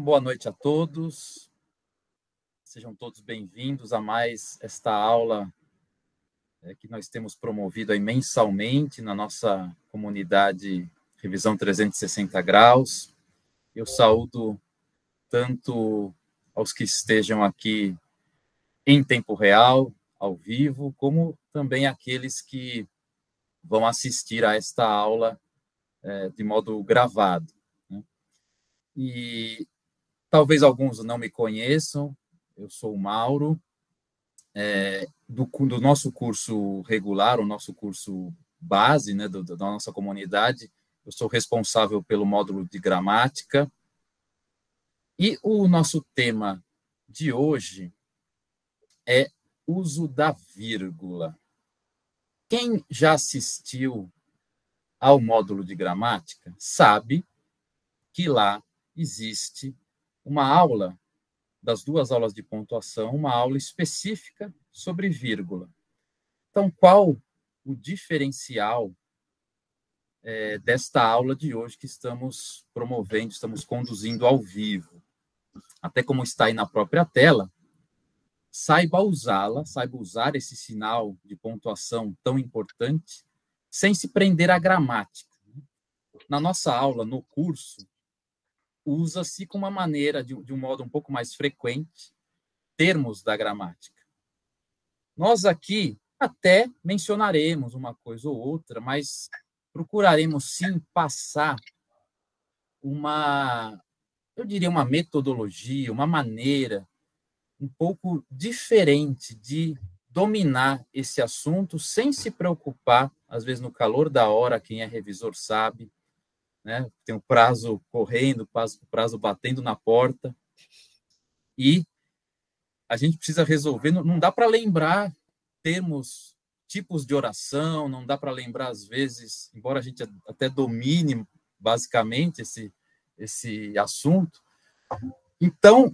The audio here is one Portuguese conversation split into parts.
Boa noite a todos. Sejam todos bem-vindos a mais esta aula que nós temos promovido aí mensalmente na nossa comunidade Revisão 360 Graus. Eu saúdo tanto aos que estejam aqui em tempo real, ao vivo, como também aqueles que vão assistir a esta aula de modo gravado, né? E talvez alguns não me conheçam, eu sou o Mauro, do nosso curso regular, o nosso curso base, né, da nossa comunidade. Eu sou responsável pelo módulo de gramática. E o nosso tema de hoje é uso da vírgula. Quem já assistiu ao módulo de gramática sabe que lá existe uma aula, das duas aulas de pontuação, uma aula específica sobre vírgula. Então, qual o diferencial desta aula de hoje que estamos promovendo, estamos conduzindo ao vivo? Até como está aí na própria tela, saiba usá-la, saiba usar esse sinal de pontuação tão importante, sem se prender à gramática. Na nossa aula, no curso, usa-se com uma maneira, de um modo um pouco mais frequente, termos da gramática. Nós aqui até mencionaremos uma coisa ou outra, mas procuraremos sim passar eu diria, uma metodologia, uma maneira um pouco diferente de dominar esse assunto sem se preocupar, às vezes no calor da hora, quem é revisor sabe, né? Tem o prazo correndo, o prazo batendo na porta, e a gente precisa resolver. Não dá para lembrar tipos de oração, não dá para lembrar, às vezes, embora a gente até domine basicamente esse assunto. Então,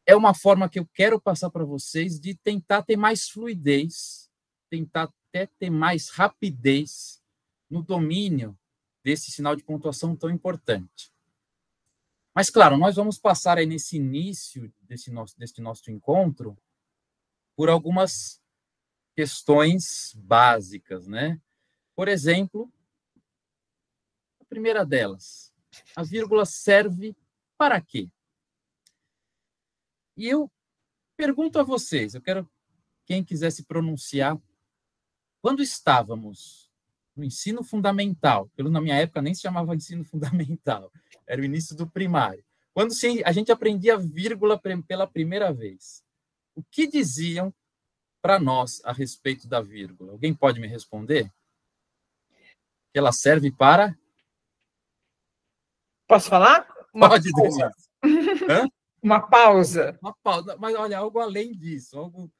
é uma forma que eu quero passar para vocês de tentar ter mais fluidez, tentar até ter mais rapidez no domínio desse sinal de pontuação tão importante. Mas, claro, nós vamos passar aí nesse início deste nosso encontro por algumas questões básicas, né? Por exemplo, a primeira delas, a vírgula serve para quê? E eu pergunto a vocês, eu quero quem quiser se pronunciar, quando estávamos no ensino fundamental, na minha época nem se chamava ensino fundamental, era o início do primário, quando a gente aprendia vírgula pela primeira vez, o que diziam para nós a respeito da vírgula? Alguém pode me responder? Que ela serve para... Posso falar? Pode, Denise. Uma pausa. Uma pausa. Mas, olha, algo além disso, algo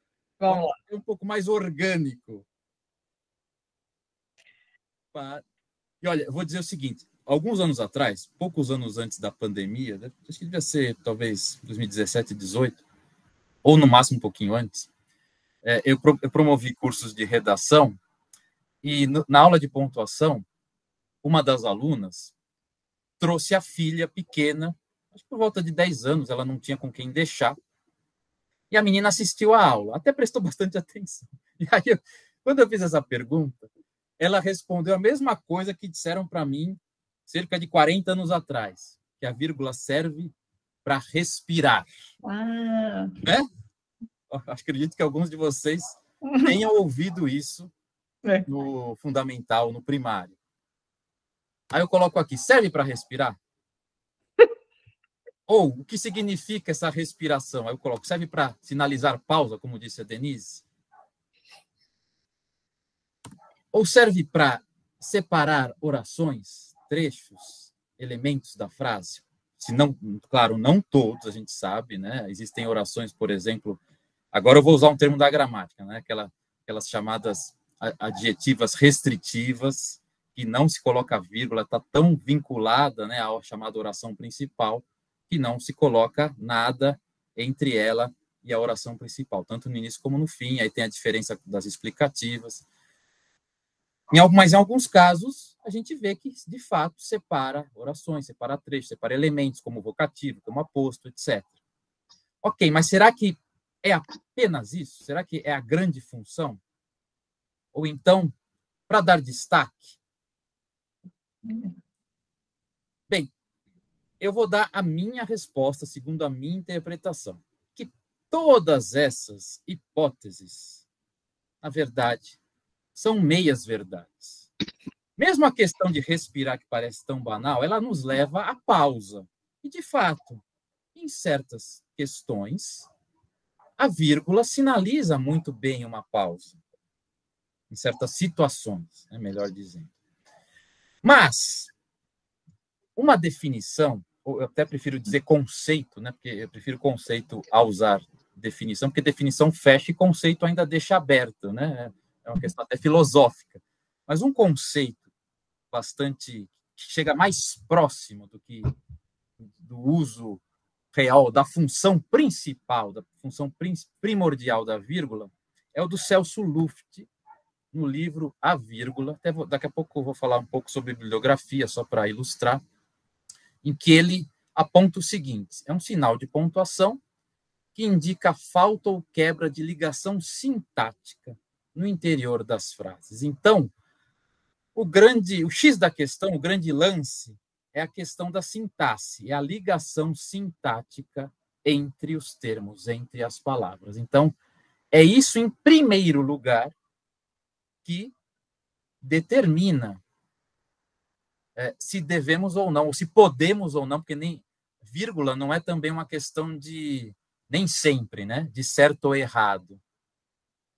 um pouco mais orgânico. E, olha, eu vou dizer o seguinte, alguns anos atrás, poucos anos antes da pandemia, acho que devia ser, talvez, 2017, 2018, ou no máximo um pouquinho antes, eu promovi cursos de redação e, na aula de pontuação, uma das alunas trouxe a filha pequena, acho que por volta de 10 anos, ela não tinha com quem deixar, e a menina assistiu à aula, até prestou bastante atenção. E aí, quando eu fiz essa pergunta, ela respondeu a mesma coisa que disseram para mim cerca de 40 anos atrás, que a vírgula serve para respirar. Né? Acredito que alguns de vocês tenham ouvido isso no fundamental, no primário. Aí eu coloco aqui, serve para respirar? Ou, o que significa essa respiração? Aí eu coloco, serve para sinalizar pausa, como disse a Denise? Ou serve para separar orações, trechos, elementos da frase? Se não, claro, não todos, a gente sabe, né? Existem orações, por exemplo, agora eu vou usar um termo da gramática, né? Aquelas chamadas adjetivas restritivas, que não se coloca vírgula, está tão vinculada, né, à chamada oração principal, que não se coloca nada entre ela e a oração principal, tanto no início como no fim. Aí tem a diferença das explicativas. Mas, em alguns casos, a a gente vê que, de fato, separa orações, separa trechos, separa elementos, como vocativo, como aposto, etc. Ok, mas será que é apenas isso? Será que é a grande função? Ou então, para dar destaque? Bem, eu vou dar a minha resposta, segundo a minha interpretação, que todas essas hipóteses, na verdade, são meias-verdades. Mesmo a questão de respirar, que parece tão banal, ela nos leva à pausa. E, de fato, em certas questões, a vírgula sinaliza muito bem uma pausa. Em certas situações, melhor dizendo. Mas, uma definição, ou eu até prefiro dizer conceito, né? Porque eu prefiro conceito a usar definição, porque definição fecha e conceito ainda deixa aberto, né? É uma questão até filosófica. Mas um conceito bastante que chega mais próximo do que do uso real da função principal, da função primordial da vírgula, é o do Celso Luft, no livro A Vírgula. Até daqui a pouco eu vou falar um pouco sobre bibliografia, só para ilustrar, em que ele aponta o seguinte: é um sinal de pontuação que indica falta ou quebra de ligação sintática no interior das frases. Então, o X da questão, o grande lance, é a questão da sintaxe, é a ligação sintática entre os termos, entre as palavras. Então, é isso, em primeiro lugar, que determina se devemos ou não, ou se podemos ou não, porque nem vírgula não é também uma questão de, nem sempre, né, de certo ou errado.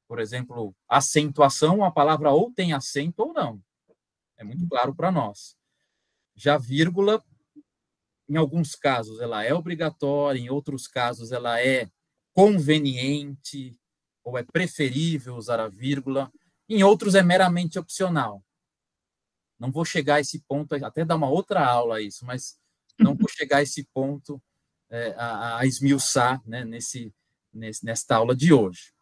Por exemplo, acentuação, a palavra ou tem acento ou não. É muito claro para nós. Já vírgula, em alguns casos, ela é obrigatória, em outros casos, ela é conveniente, ou é preferível usar a vírgula, em outros é meramente opcional. Não vou chegar a esse ponto, até dar uma outra aula a isso, mas não vou chegar a esse ponto a esmiuçar, né, nesta aula de hoje.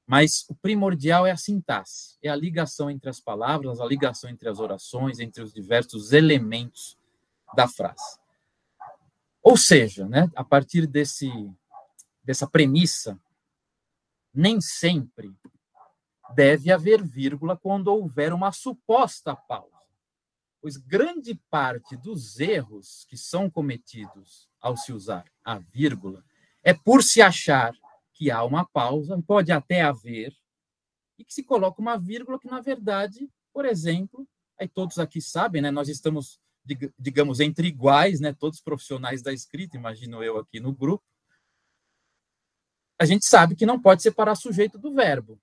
Mas o primordial é a sintaxe, é a ligação entre as palavras, a ligação entre as orações, entre os diversos elementos da frase. Ou seja, né, a partir dessa premissa, nem sempre deve haver vírgula quando houver uma suposta pausa, pois grande parte dos erros que são cometidos ao se usar a vírgula é por se achar que há uma pausa, pode até haver, e que se coloca uma vírgula que, na verdade, por exemplo, aí todos aqui sabem, né, nós estamos, digamos, entre iguais, né, todos profissionais da escrita, imagino eu aqui no grupo, a gente sabe que não pode separar sujeito do verbo,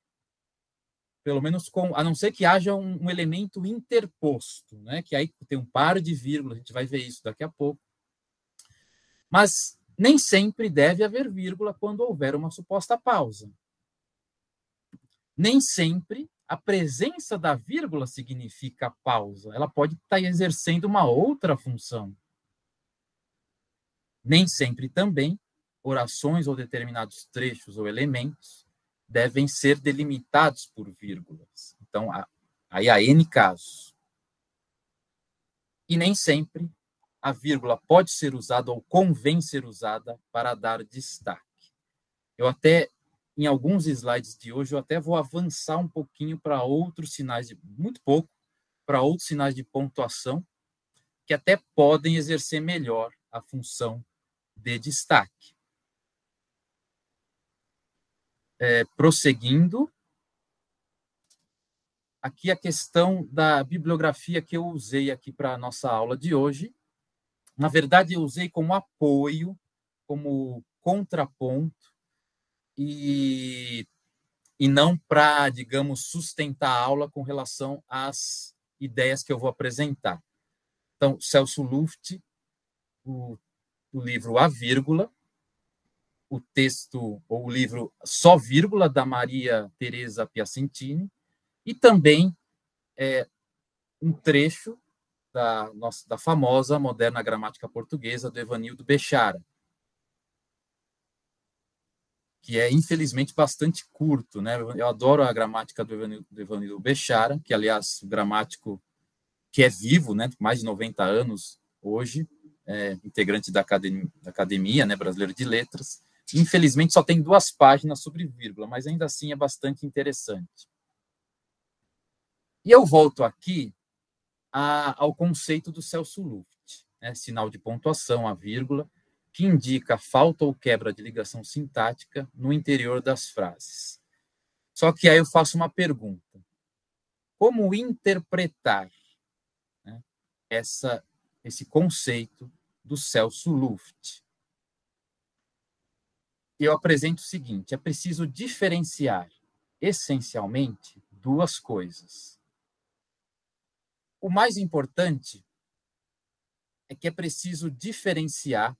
pelo menos a não ser que haja um elemento interposto, né, que aí tem um par de vírgulas, a gente vai ver isso daqui a pouco. Mas nem sempre deve haver vírgula quando houver uma suposta pausa. Nem sempre a presença da vírgula significa pausa. Ela pode estar exercendo uma outra função. Nem sempre também orações ou determinados trechos ou elementos devem ser delimitados por vírgulas. Então, aí há N casos. E nem sempre a vírgula pode ser usada ou convém ser usada para dar destaque. Eu até, em alguns slides de hoje, eu até vou avançar um pouquinho para outros sinais, muito pouco, para outros sinais de pontuação, que até podem exercer melhor a função de destaque. Prosseguindo, aqui a questão da bibliografia que eu usei aqui para a nossa aula de hoje. Na verdade, eu usei como apoio, como contraponto, e não para, digamos, sustentar a aula com relação às ideias que eu vou apresentar. Então, Celso Luft, o livro A Vírgula, o texto, ou o livro Só Vírgula, da Maria Teresa Piacentini, e também um trecho da famosa Moderna Gramática Portuguesa, do Evanildo Bechara, que é, infelizmente, bastante curto, né? Eu adoro a gramática do Evanildo Bechara, que, aliás, o gramático que é vivo, né, mais de 90 anos hoje, integrante da Academia, né, Brasileira de Letras. Infelizmente, só tem 2 páginas sobre vírgula, mas ainda assim é bastante interessante. E eu volto aqui ao conceito do Celso Luft, né, sinal de pontuação, a vírgula, que indica falta ou quebra de ligação sintática no interior das frases. Só que aí eu faço uma pergunta. Como interpretar, né, esse conceito do Celso Luft? Eu apresento o seguinte: é preciso diferenciar, essencialmente, 2 coisas. O mais importante é que é preciso diferenciar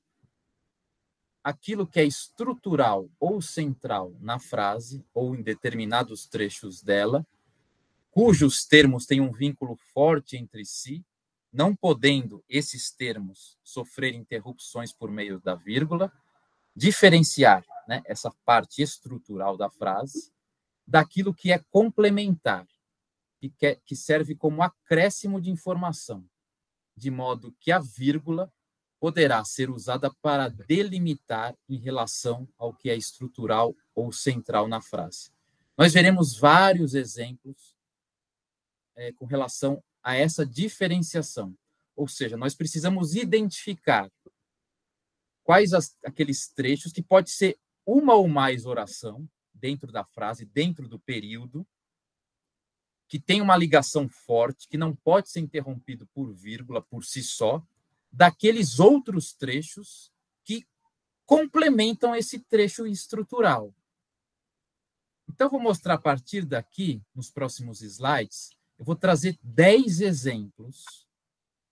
aquilo que é estrutural ou central na frase, ou em determinados trechos dela, cujos termos têm um vínculo forte entre si, não podendo esses termos sofrer interrupções por meio da vírgula, diferenciar, né, essa parte estrutural da frase daquilo que é complementar, que serve como acréscimo de informação, de modo que a vírgula poderá ser usada para delimitar em relação ao que é estrutural ou central na frase. Nós veremos vários exemplos com relação a essa diferenciação. Ou seja, nós precisamos identificar quais aqueles trechos que pode ser uma ou mais oração dentro da frase, dentro do período, que tem uma ligação forte, que não pode ser interrompido por vírgula por si só, daqueles outros trechos que complementam esse trecho estrutural. Então, vou mostrar a partir daqui, nos próximos slides, eu vou trazer 10 exemplos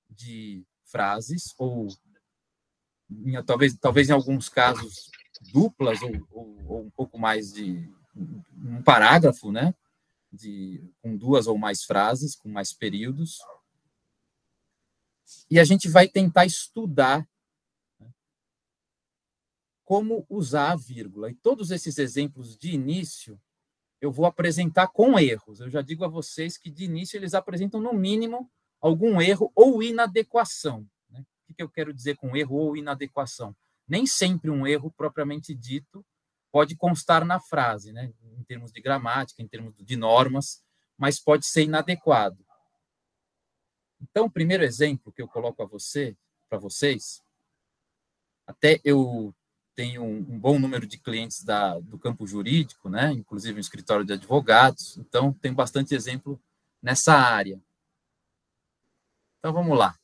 de frases, ou talvez em alguns casos duplas, ou um pouco mais de um parágrafo, né? Com 2 ou mais frases, com mais períodos. E a gente vai tentar estudar, né, como usar a vírgula. E todos esses exemplos de início eu vou apresentar com erros. Eu já digo a vocês que, de início, eles apresentam, no mínimo, algum erro ou inadequação. Né? O que eu quero dizer com erro ou inadequação? Nem sempre um erro propriamente dito pode constar na frase, né? Em termos de gramática, em termos de normas, mas pode ser inadequado. Então, o primeiro exemplo que eu coloco para vocês, até eu tenho um bom número de clientes do campo jurídico, né? Inclusive um escritório de advogados, então tem bastante exemplo nessa área. Então, vamos lá.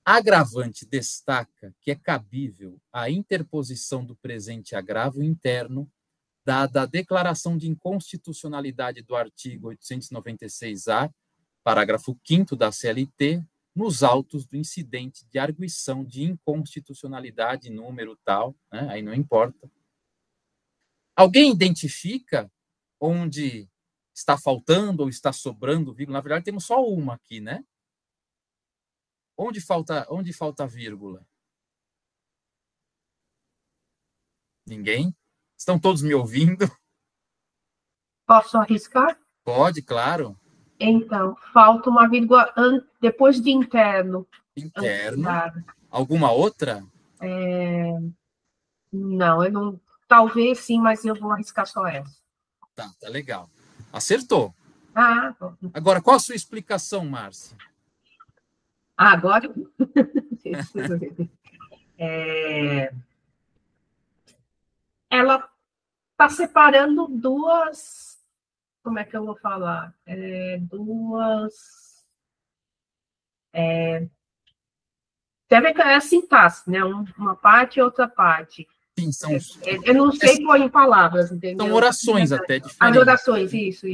Agravante destaca que é cabível a interposição do presente agravo interno, dada a declaração de inconstitucionalidade do artigo 896-A, parágrafo 5º da CLT, nos autos do incidente de arguição de inconstitucionalidade, número tal, né? Aí não importa. Alguém identifica onde está faltando ou está sobrando vírgula? Na verdade, temos só uma aqui, né? Onde falta vírgula? Ninguém? Estão todos me ouvindo? Posso arriscar? Pode, claro. Então, falta uma vírgula depois de interno. Interno. Alguma outra? Não, eu não. Talvez sim, mas eu vou arriscar só essa. Tá legal. Acertou. Bom. Agora, qual a sua explicação, Márcia? Agora. Ela está separando 2. Como é que eu vou falar? 2. Deve ter a sintaxe, né? Uma parte e outra parte. Sim, são... Eu não sei pôr em palavras, entendeu? São orações até diferentes. As orações, isso.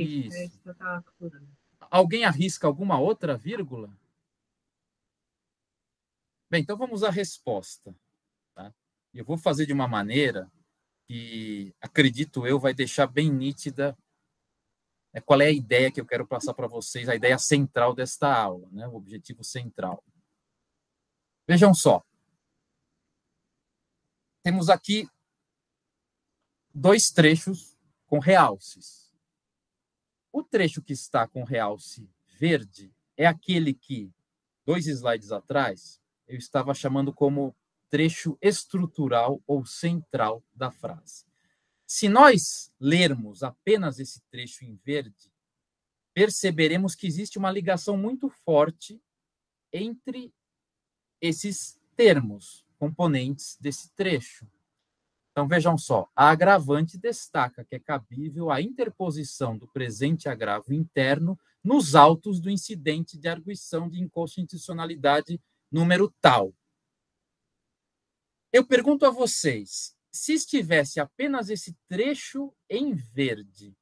Alguém arrisca alguma outra vírgula? Bem, então vamos à resposta. Tá? Eu vou fazer de uma maneira que, acredito eu, vai deixar bem nítida qual é a ideia que eu quero passar para vocês, a ideia central desta aula, né? O objetivo central. Vejam só. Temos aqui 2 trechos com realces. O trecho que está com realce verde é aquele que, 2 slides atrás, eu estava chamando como trecho estrutural ou central da frase. Se nós lermos apenas esse trecho em verde, perceberemos que existe uma ligação muito forte entre esses termos, componentes desse trecho. Então, vejam só, a agravante destaca que é cabível a interposição do presente agravo interno nos autos do incidente de arguição de inconstitucionalidade número tal. Eu pergunto a vocês, se estivesse apenas esse trecho em verde,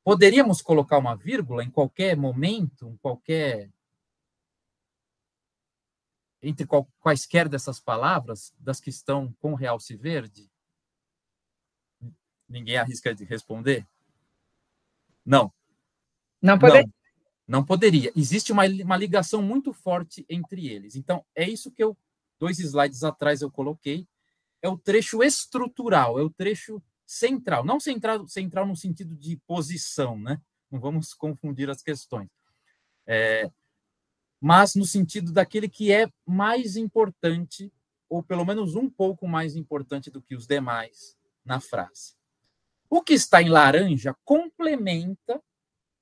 poderíamos colocar uma vírgula em qualquer momento, entre quaisquer dessas palavras, das que estão com realce verde? Ninguém arrisca de responder? Não. Não poderia. Não poderia. Existe uma ligação muito forte entre eles. Então, é isso que 2 slides atrás eu coloquei, é o trecho estrutural, é o trecho central. Não central no sentido de posição, né? Não vamos confundir as questões. Mas no sentido daquele que é mais importante, ou pelo menos um pouco mais importante do que os demais na frase. O que está em laranja complementa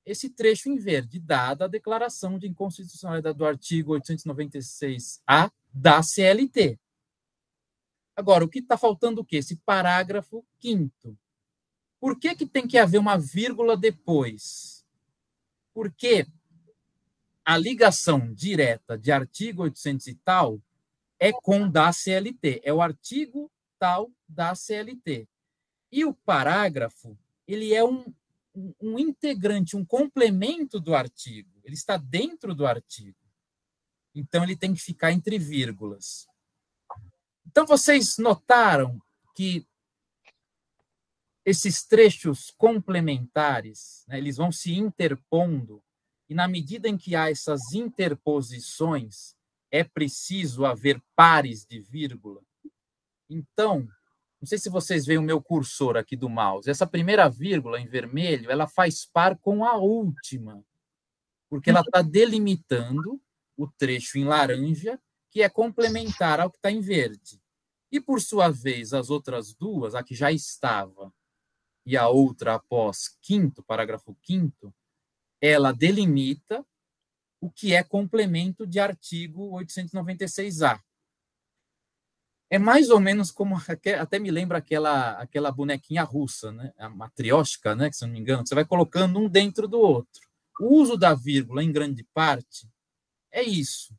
esse trecho em verde, dada a declaração de inconstitucionalidade do artigo 896-A da CLT. Agora, o que está faltando o quê? Esse parágrafo 5º. Por que tem que haver uma vírgula depois? Porque a ligação direta de artigo 800 e tal é com da CLT, é o artigo tal da CLT. E o parágrafo, ele é um integrante, um complemento do artigo. Ele está dentro do artigo. Então, ele tem que ficar entre vírgulas. Então, vocês notaram que esses trechos complementares, né, eles vão se interpondo, e na medida em que há essas interposições, é preciso haver pares de vírgula. Então, não sei se vocês veem o meu cursor aqui do mouse. Essa primeira vírgula em vermelho, ela faz par com a última, porque ela está delimitando o trecho em laranja, que é complementar ao que está em verde. E, por sua vez, as outras duas, a que já estava e a outra após parágrafo 5º, ela delimita o que é complemento de artigo 896-A. É mais ou menos como, até me lembra aquela bonequinha russa, né? A matrioshka, né? Que, se não me engano, você vai colocando um dentro do outro. O uso da vírgula, em grande parte, é isso.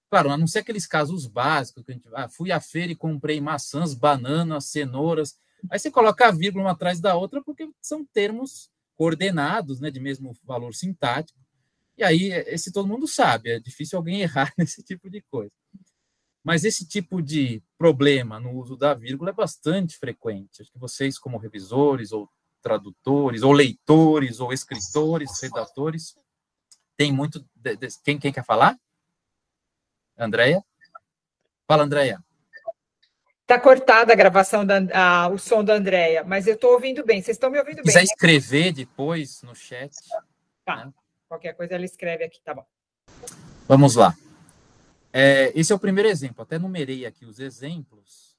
Claro, a não ser aqueles casos básicos, que a gente fui à feira e comprei maçãs, bananas, cenouras. Aí você coloca a vírgula uma atrás da outra, porque são termos coordenados, né, de mesmo valor sintático. E aí, esse todo mundo sabe, é difícil alguém errar nesse tipo de coisa. Mas esse tipo de problema no uso da vírgula é bastante frequente. Acho que vocês, como revisores, ou tradutores, ou leitores, ou escritores, redatores, tem muito... Quem quer falar? Andréia? Fala, Andréia. Está cortada a gravação, o som da Andréia, mas eu estou ouvindo bem. Vocês estão me ouvindo bem? Se quiser escrever depois no chat. Tá. Né? Qualquer coisa ela escreve aqui, tá bom. Vamos lá. Esse é o primeiro exemplo. Até numerei aqui os exemplos.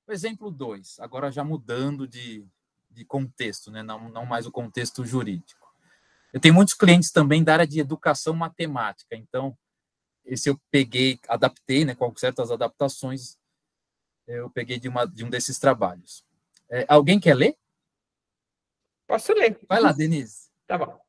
O exemplo 2, agora já mudando de contexto, né? Não mais o contexto jurídico. Eu tenho muitos clientes também da área de educação matemática, então esse eu adaptei, né, com certas adaptações, eu peguei de um desses trabalhos. Alguém quer ler? Posso ler. Vai lá, Denise. Tá bom.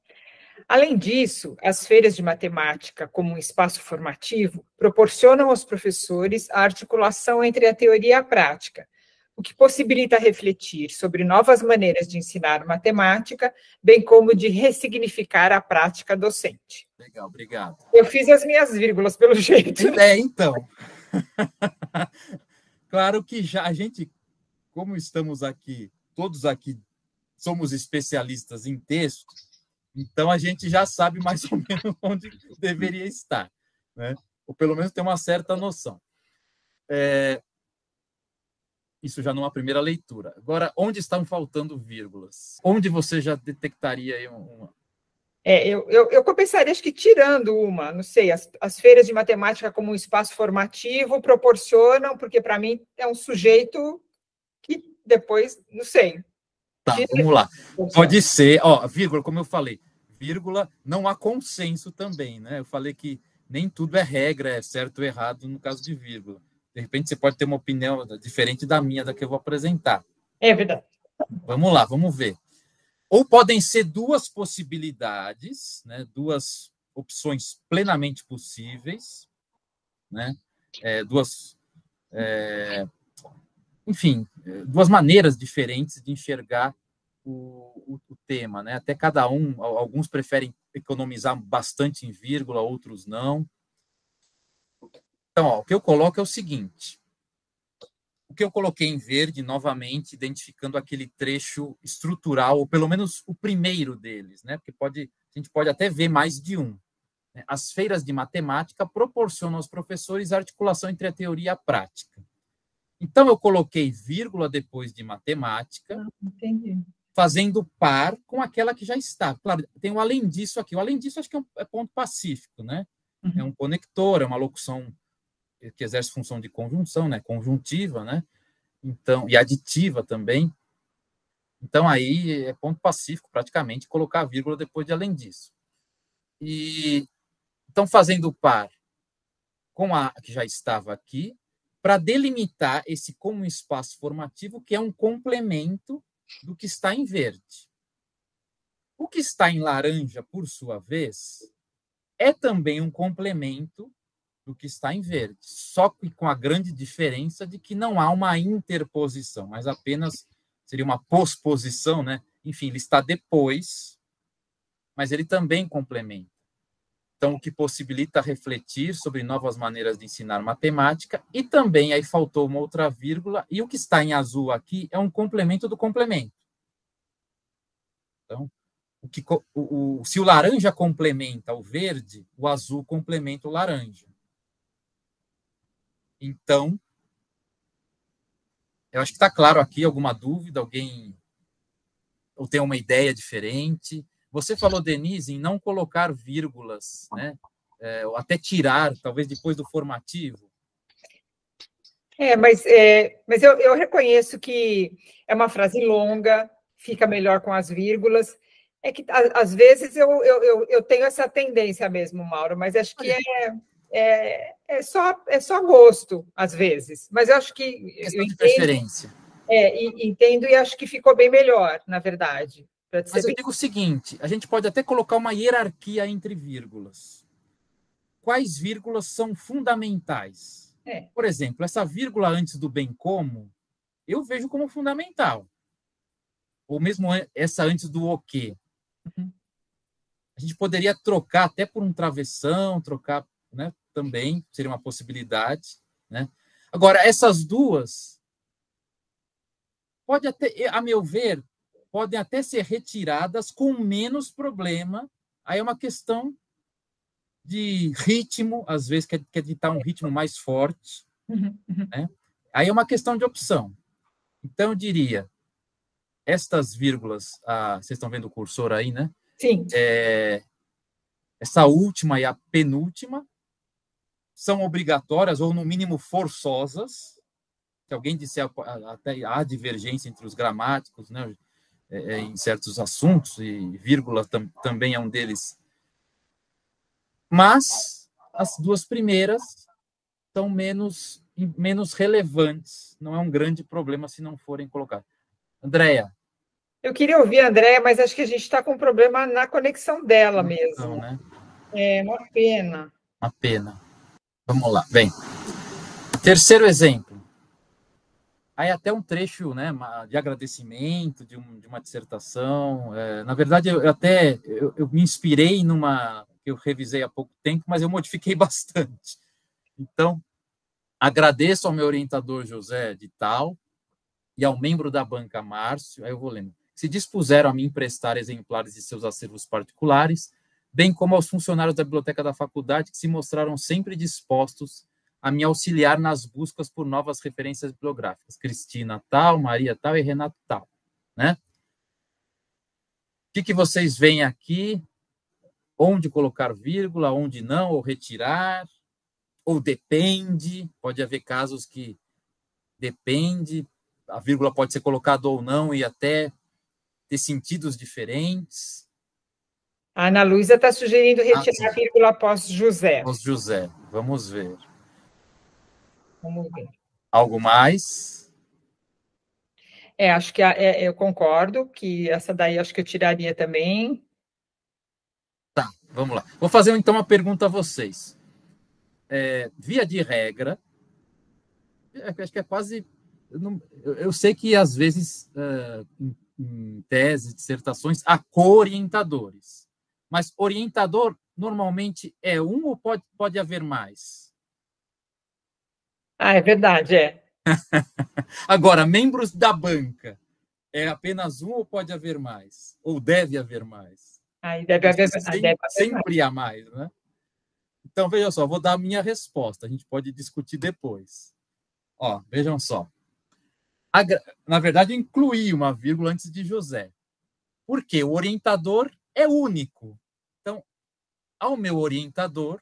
Além disso, as feiras de matemática, como um espaço formativo, proporcionam aos professores a articulação entre a teoria e a prática, o que possibilita refletir sobre novas maneiras de ensinar matemática, bem como de ressignificar a prática docente. Legal, obrigado. Eu fiz as minhas vírgulas, pelo jeito. Então. Claro que já a gente, como estamos aqui, todos aqui somos especialistas em texto, então a gente já sabe mais ou menos onde deveria estar, né? Ou pelo menos tem uma certa noção. Isso já numa primeira leitura. Agora, onde estão faltando vírgulas? Onde você já detectaria aí uma... Eu começaria, acho que tirando uma, não sei, as feiras de matemática como um espaço formativo proporcionam, porque para mim é um sujeito que depois, não sei. Tá, vamos lá. Pode ser, ó, vírgula, como eu falei, vírgula, não há consenso também, né? Eu falei que nem tudo é regra, é certo ou errado no caso de vírgula. De repente você pode ter uma opinião diferente da minha, da que eu vou apresentar. É verdade. Vamos lá, vamos ver. Ou podem ser duas possibilidades, né? Duas opções plenamente possíveis, né? Enfim, duas maneiras diferentes de enxergar o tema, né? Até cada um, alguns preferem economizar bastante em vírgula, outros não. Então, ó, o que eu coloco é o seguinte: o que eu coloquei em verde, novamente, identificando aquele trecho estrutural, ou pelo menos o primeiro deles, né? Porque a gente pode até ver mais de um. As feiras de matemática proporcionam aos professores a articulação entre a teoria e a prática. Então, eu coloquei vírgula depois de matemática, fazendo par com aquela que já está. Claro, tem o além disso aqui. O além disso, acho que é ponto pacífico, né? É um conector, é uma locução que exerce função de conjunção, né? Conjuntiva, né? Então, e aditiva também. Então, aí é ponto pacífico, praticamente, colocar a vírgula depois de além disso. Então, fazendo par com a que já estava aqui, para delimitar esse como espaço formativo, que é um complemento do que está em verde. O que está em laranja, por sua vez, é também um complemento do que está em verde, só que com a grande diferença de que não há uma interposição, mas apenas seria uma posposição, né? Enfim, ele está depois, mas ele também complementa. Então, o que possibilita refletir sobre novas maneiras de ensinar matemática, e também, aí faltou uma outra vírgula, e o que está em azul aqui é um complemento do complemento. Então, se o laranja complementa o verde, o azul complementa o laranja. Então, eu acho que está claro aqui. Alguma dúvida? Alguém ou tem uma ideia diferente? Você falou, Denise, em não colocar vírgulas, né? Até tirar, talvez depois do formativo. Mas eu reconheço que é uma frase longa, fica melhor com as vírgulas. É que, às vezes, eu tenho essa tendência mesmo, Mauro, mas acho que é só gosto, às vezes. Mas eu acho que... Questão de preferência. Entendo e acho que ficou bem melhor, na verdade. Mas eu digo o seguinte, a gente pode até colocar uma hierarquia entre vírgulas. Quais vírgulas são fundamentais? Por exemplo, essa vírgula antes do bem como, eu vejo como fundamental. Ou mesmo essa antes do o quê. A gente poderia trocar até por um travessão, trocar, né, também, seria uma possibilidade. Né? Agora, essas duas, pode até, a meu ver, podem até ser retiradas com menos problema. Aí é uma questão de ritmo, às vezes quer editar um ritmo mais forte. Né? Aí é uma questão de opção. Então, eu diria, estas vírgulas, vocês estão vendo o cursor aí, né? Sim. Essa última e a penúltima são obrigatórias ou, no mínimo, forçosas. Se alguém disser até há divergência entre os gramáticos, né? Em certos assuntos, e vírgula também é um deles. Mas as duas primeiras são menos relevantes. Não é um grande problema se não forem colocadas. Andréia. Eu queria ouvir a Andréia, mas acho que a gente está com um problema na conexão dela mesmo. Né? É uma pena. Uma pena. Vamos lá, vem. Terceiro exemplo. Aí até um trecho, né, de agradecimento de uma dissertação. Na verdade, eu me inspirei numa que eu revisei há pouco tempo, mas eu modifiquei bastante. Então, agradeço ao meu orientador José de Tal e ao membro da banca Márcio, aí eu vou lendo, que se dispuseram a me emprestar exemplares de seus acervos particulares, bem como aos funcionários da biblioteca da faculdade, que se mostraram sempre dispostos a me auxiliar nas buscas por novas referências bibliográficas. Cristina Tal, Maria Tal e Renato Tal. Né? O que vocês veem aqui? onde colocar vírgula, onde não, ou retirar, ou depende. Pode haver casos que depende, a vírgula pode ser colocada ou não e até ter sentidos diferentes. A Ana Luísa está sugerindo retirar a vírgula após José. Após José, vamos ver. Vamos ver. Algo mais? Acho que eu concordo que essa daí acho que eu tiraria também. Tá, vamos lá. Vou fazer então uma pergunta a vocês. Via de regra, acho que é quase... Eu sei que às vezes em teses, dissertações, há co-orientadores. Mas orientador normalmente é um ou pode haver mais? É verdade, Agora, membros da banca, é apenas um ou pode haver mais? Ou deve haver mais? Aí deve haver sempre há mais, né? Então, veja só, vou dar a minha resposta. A gente pode discutir depois. Ó, vejam só. Na verdade, eu incluí uma vírgula antes de José. Por quê? O orientador é único. Então, ao meu orientador,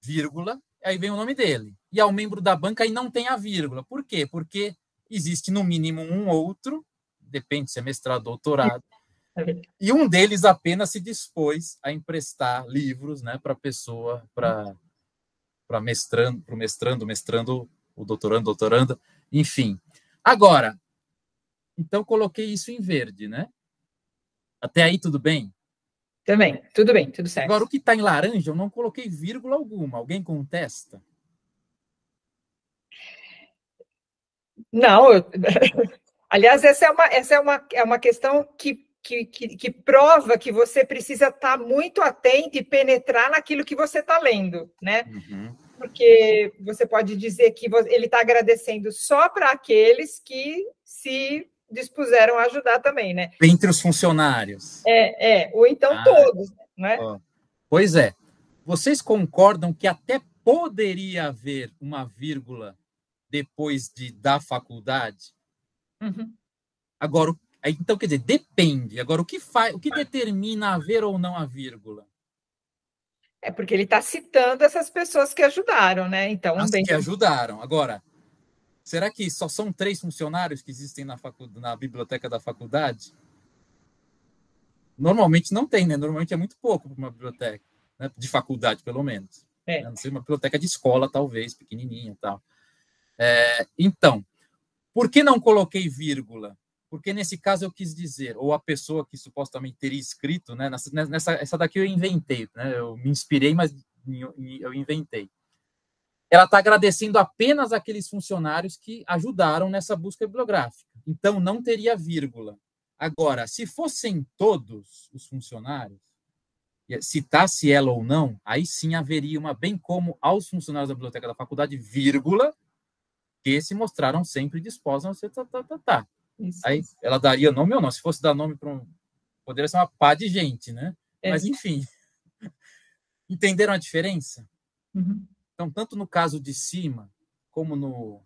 vírgula, aí vem o nome dele. E ao membro da banca, aí não tem a vírgula. Por quê? Porque existe, no mínimo, um outro, depende se é mestrado ou doutorado, e um deles apenas se dispôs a emprestar livros, né, para a pessoa, para mestrando, o doutoranda, enfim. Agora, então coloquei isso em verde, né? Até aí tudo bem? Também, tudo bem, tudo certo. Agora, o que está em laranja, eu não coloquei vírgula alguma. Alguém contesta? Não, aliás, essa é uma questão que prova que você precisa estar muito atento e penetrar naquilo que você está lendo, né? Uhum. Porque você pode dizer que ele está agradecendo só para aqueles que se dispuseram a ajudar também, né? Entre os funcionários. Ou então todos, né? Pois é. Vocês concordam que até poderia haver uma vírgula depois de da faculdade? Uhum. Agora, então, quer dizer, depende. Agora, o que determina haver ou não a vírgula? Porque ele está citando essas pessoas que ajudaram, né? Então, que ajudaram. Agora, será que só são 3 funcionários que existem na biblioteca da faculdade? Normalmente não tem, né? Normalmente é muito pouco para uma biblioteca, né? De faculdade, pelo menos. Não sei, uma biblioteca de escola, talvez, pequenininha e tal. Então, por que não coloquei vírgula? Porque nesse caso eu quis dizer, ou a pessoa que supostamente teria escrito, né? Essa daqui eu inventei, né? Eu me inspirei, mas eu inventei. Ela está agradecendo apenas aqueles funcionários que ajudaram nessa busca bibliográfica. Então, não teria vírgula. Agora, se fossem todos os funcionários, citasse ela ou não, aí sim haveria bem como aos funcionários da biblioteca da faculdade, vírgula, que se mostraram sempre dispostos a Aí ela daria nome ou não? Se fosse dar nome para poderia ser uma pá de gente, né? Mas, enfim. Entenderam a diferença? Uhum. Então, tanto no caso de cima, como no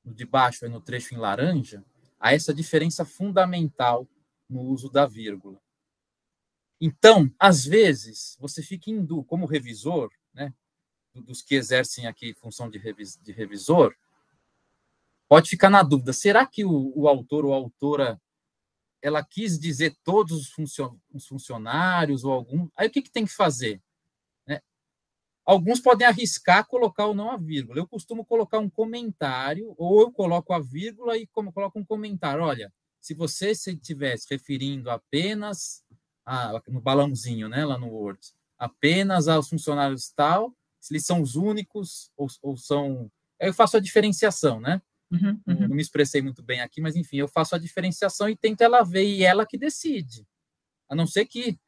de baixo, no trecho em laranja, há essa diferença fundamental no uso da vírgula. Então, às vezes, você fica em dúvida, como revisor, né, dos que exercem aqui função de revisor, pode ficar na dúvida, será que o autor ou a autora ela quis dizer todos os funcionários ou algum? Aí o que tem que fazer? Alguns podem arriscar colocar ou não a vírgula. Eu costumo colocar um comentário, ou eu coloco a vírgula e coloco um comentário. Olha, se você se estivesse referindo apenas no balãozinho, né, lá no Word, apenas aos funcionários tal, se eles são os únicos ou são... Aí eu faço a diferenciação, né? Uhum. Não me expressei muito bem aqui, mas enfim, eu faço a diferenciação e tento ela ver, e ela que decide. A não ser que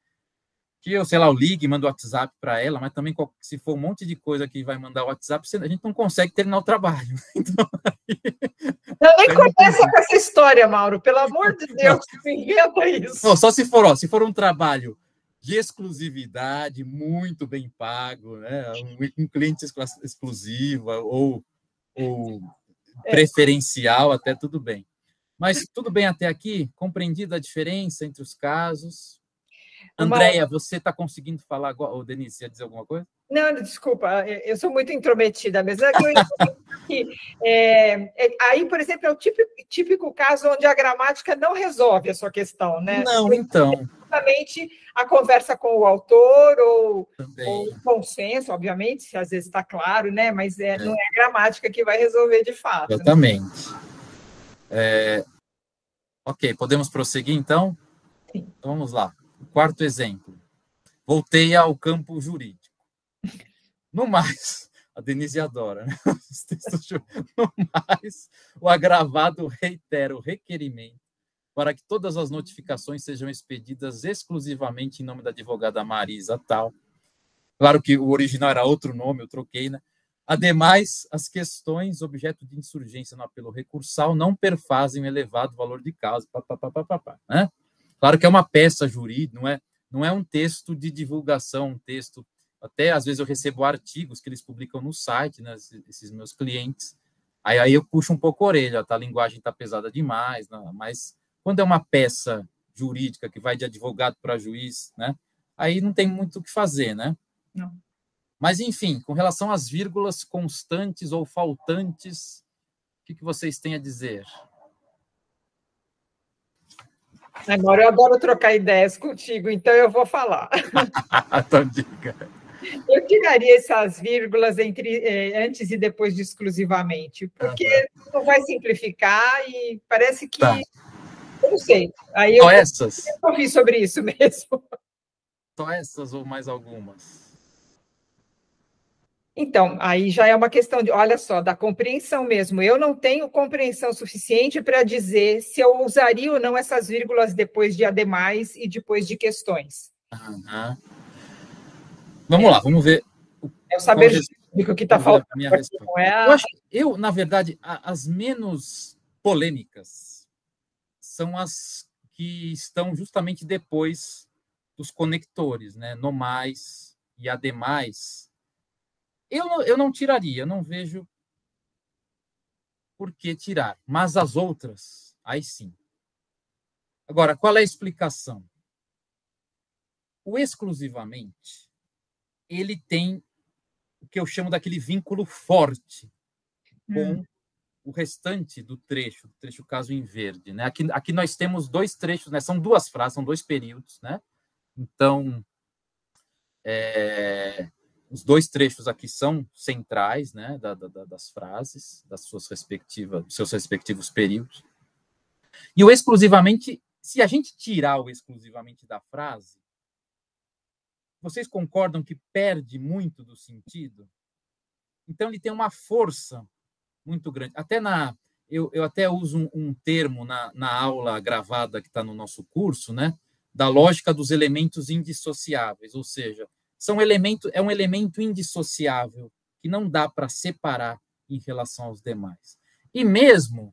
eu, sei lá, eu ligue, mando o WhatsApp para ela, mas também se for um monte de coisa que vai mandar o WhatsApp, a gente não consegue terminar o trabalho. Então, eu nem começa com essa história, Mauro, pelo amor de Deus, não inventa isso. Não, só se for um trabalho de exclusividade, muito bem pago, né? Um cliente exclusivo ou preferencial, até tudo bem. Mas tudo bem até aqui? Compreendida a diferença entre os casos? Andréia, você está conseguindo falar agora? Ô, Denise, você ia dizer alguma coisa? Não, desculpa, eu sou muito intrometida mesmo. É que aí, por exemplo, é o típico caso onde a gramática não resolve a sua questão, né? Não, então. Justamente a conversa com o autor ou Também. o consenso, obviamente, se às vezes está claro, né? Mas não é a gramática que vai resolver de fato. Exatamente. Né? Ok, podemos prosseguir, então? Sim. Então, vamos lá. O quarto exemplo. Voltei ao campo jurídico. No mais, a Denise adora, né? No mais, o agravado reitera o requerimento para que todas as notificações sejam expedidas exclusivamente em nome da advogada Marisa tal. Claro que o original era outro nome, eu troquei, né? Ademais, as questões objeto de insurgência no apelo recursal não perfazem o elevado valor de causa, né? Claro que é uma peça jurídica, não é um texto de divulgação, um texto. Até às vezes eu recebo artigos que eles publicam no site, né, esses meus clientes. Aí eu puxo um pouco a orelha, tá? A linguagem está pesada demais, não, mas quando é uma peça jurídica que vai de advogado para juiz, né? Aí não tem muito o que fazer, né? Não. Mas, enfim, com relação às vírgulas constantes ou faltantes, o que vocês têm a dizer? Agora eu adoro trocar ideias contigo, então eu vou falar. Então, diga. Eu tiraria essas vírgulas entre antes e depois de exclusivamente, porque não vai simplificar e parece que... Tá. Eu não sei. Aí eu ouvi sobre isso mesmo. Só essas ou mais algumas? Então, aí já é uma questão de, olha só, da compreensão mesmo. Eu não tenho compreensão suficiente para dizer se eu usaria ou não essas vírgulas depois de ademais e depois de questões. Uhum. Vamos lá, vamos ver. É o saber jurídico que está faltando. Minha resposta. Eu, na verdade, as menos polêmicas são as que estão justamente depois dos conectores, né? No mais e ademais. Eu não tiraria, não vejo por que tirar. Mas as outras, aí sim. Agora, qual é a explicação? O exclusivamente, ele tem o que eu chamo daquele vínculo forte com o restante do trecho caso em verde, né? Aqui nós temos dois trechos, né? São duas frases, são dois períodos, né? Então, os dois trechos aqui são centrais, né? Das frases, dos seus respectivos períodos. E o exclusivamente, se a gente tirar o exclusivamente da frase, vocês concordam que perde muito do sentido? Então, ele tem uma força muito grande. Eu até uso um termo na aula gravada que está no nosso curso, né? Da lógica dos elementos indissociáveis, ou seja, é um elemento indissociável que não dá para separar em relação aos demais. E mesmo